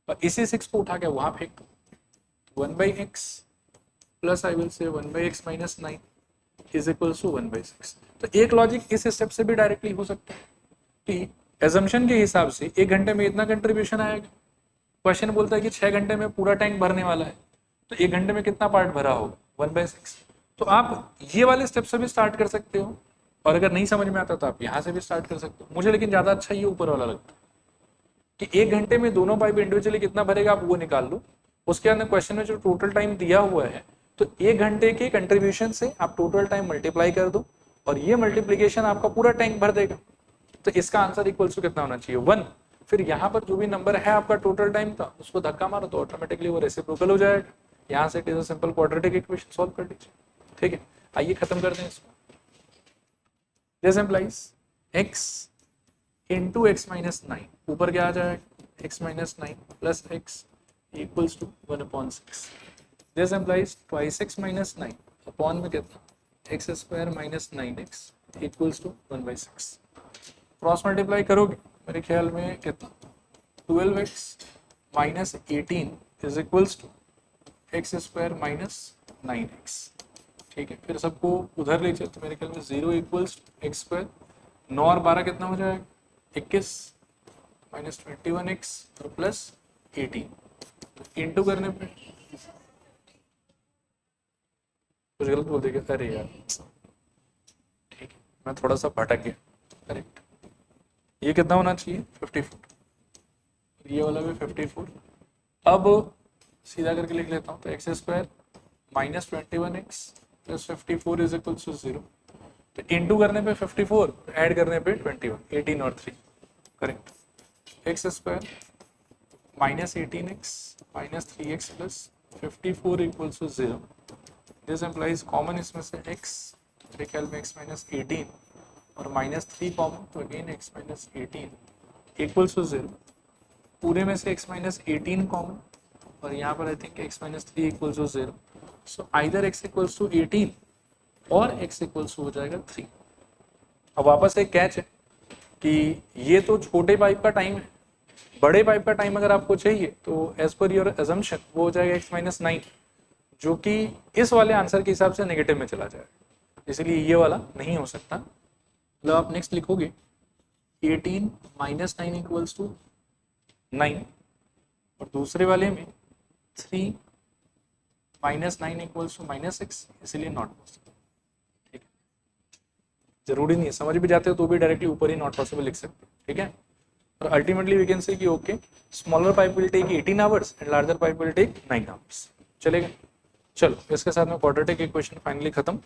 और इसी 6 को उठा के वहां फेंक दो. 1/x plus I will say 1/x minus 9 is equals to 1/6. तो एक लॉजिक इस स्टेप से भी डायरेक्टली हो सकता है कि एजम्पशन के हिसाब से 1 घंटे में इतना कंट्रीब्यूशन आएगा. क्वेश्चन बोलता है कि 6 घंटे में पूरा टैंक भरने वाला है, तो 1 घंटे में कितना पार्ट भरा होगा? 1/6. तो आप ये वाले स्टेप से भी स्टार्ट कर सकते हो, और अगर नहीं समझ में आता तो आप यहाँ से भी स्टार्ट कर सकते हो. मुझे लेकिन ज्यादा अच्छा ये ऊपर वाला लगता है कि 1 घंटे में दोनों पाइप इंडिविजुअली कितना भरेगा आप वो निकाल लो. उसके अंदर क्वेश्चन में जो टोटल टाइम दिया हुआ है, तो 1 घंटे के कंट्रीब्यूशन से आप टोटल टाइम मल्टीप्लाई कर दो, और ये मल्टीप्लीकेशन आपका पूरा टैंक भर देगा. तो इसका आंसर इक्वल टू कितना होना चाहिए? 1. फिर यहाँ पर जो भी नंबर है आपका टोटल टाइम का, उसको धक्का मारो तो ऑटोमेटिकली वो रेसिप्रोकल हो जाएगा. यहाँ से it is a simple quadratic equation solve कर लीजिए. ठीक है, आइए खत्म कर दें इसको. This implies x into x minus 9, ऊपर क्या आ जाएगा? x minus 9 plus x equals to 1/6. This implies twice x minus 9 upon में कितना? x square minus 9x equals to 1/6. Cross multiply करोगे मेरे ख्याल में कितना? 12x minus 18 is equals to x square minus 9x. ठीक है, फिर सबको उधर ले चल तो मेरे ख्याल में 0 इक्वल्स एक्स स्क्वायर. 9 और 12 कितना हो जाएगा? 21 माइनस 21x और प्लस 18 इंटू करने पे कुछ गलत बोल देगा. अरे यार, ठीक है, मैं थोड़ा सा भटक गया. करेक्ट, ये कितना होना चाहिए? 54. ये वाला भी 54. अब सीधा करके लिख लेता हूँ. तो x square minus 21x plus 54 is equal to 0. तो इंटू करने पे 54, ऐड करने पे 21, 18 और 3. Correct. X square minus 18x minus 3x plus 54 equal to 0. This implies common इसमें से x, मेरे ख्याल में x माइनस 18 और माइनस 3 कॉमन, तो again x minus 18 equal to 0. पूरे में से x माइनस 18 कॉमन, और यहाँ पर I think x minus 3 equal to 0. So either x equals to 18 और x इक्वल्स टू हो जाएगा 3. अब वापस एक कैच है कि ये तो छोटे पाइप का टाइम है, बड़े पाइप का टाइम अगर आपको चाहिए तो एज पर योर एजम्पशन वो हो जाएगा x-9, जो कि इस वाले आंसर के हिसाब से नेगेटिव में चला जाएगा, इसलिए ये वाला नहीं हो सकता। मतलब आप नेक्स्ट लिखोगे 18 - 9 = 9, और दूसरे वाले में 3 - 9 = -6, इसलिए नॉट पॉसिबल। ठीक है, जरूरी नहीं है, समझ भी जाते हो तो भी डायरेक्टली ऊपर ही नॉट पॉसिबल लिख सकते हो। ठीक है, और अल्टीमेटली वी कैन से कि okay smaller pipe will take 18 hours and larger pipe will take 9 hours. चलेगा, चलो इसके साथ में क्वाड्रेटिक इक्वेशन फाइनली खत्म।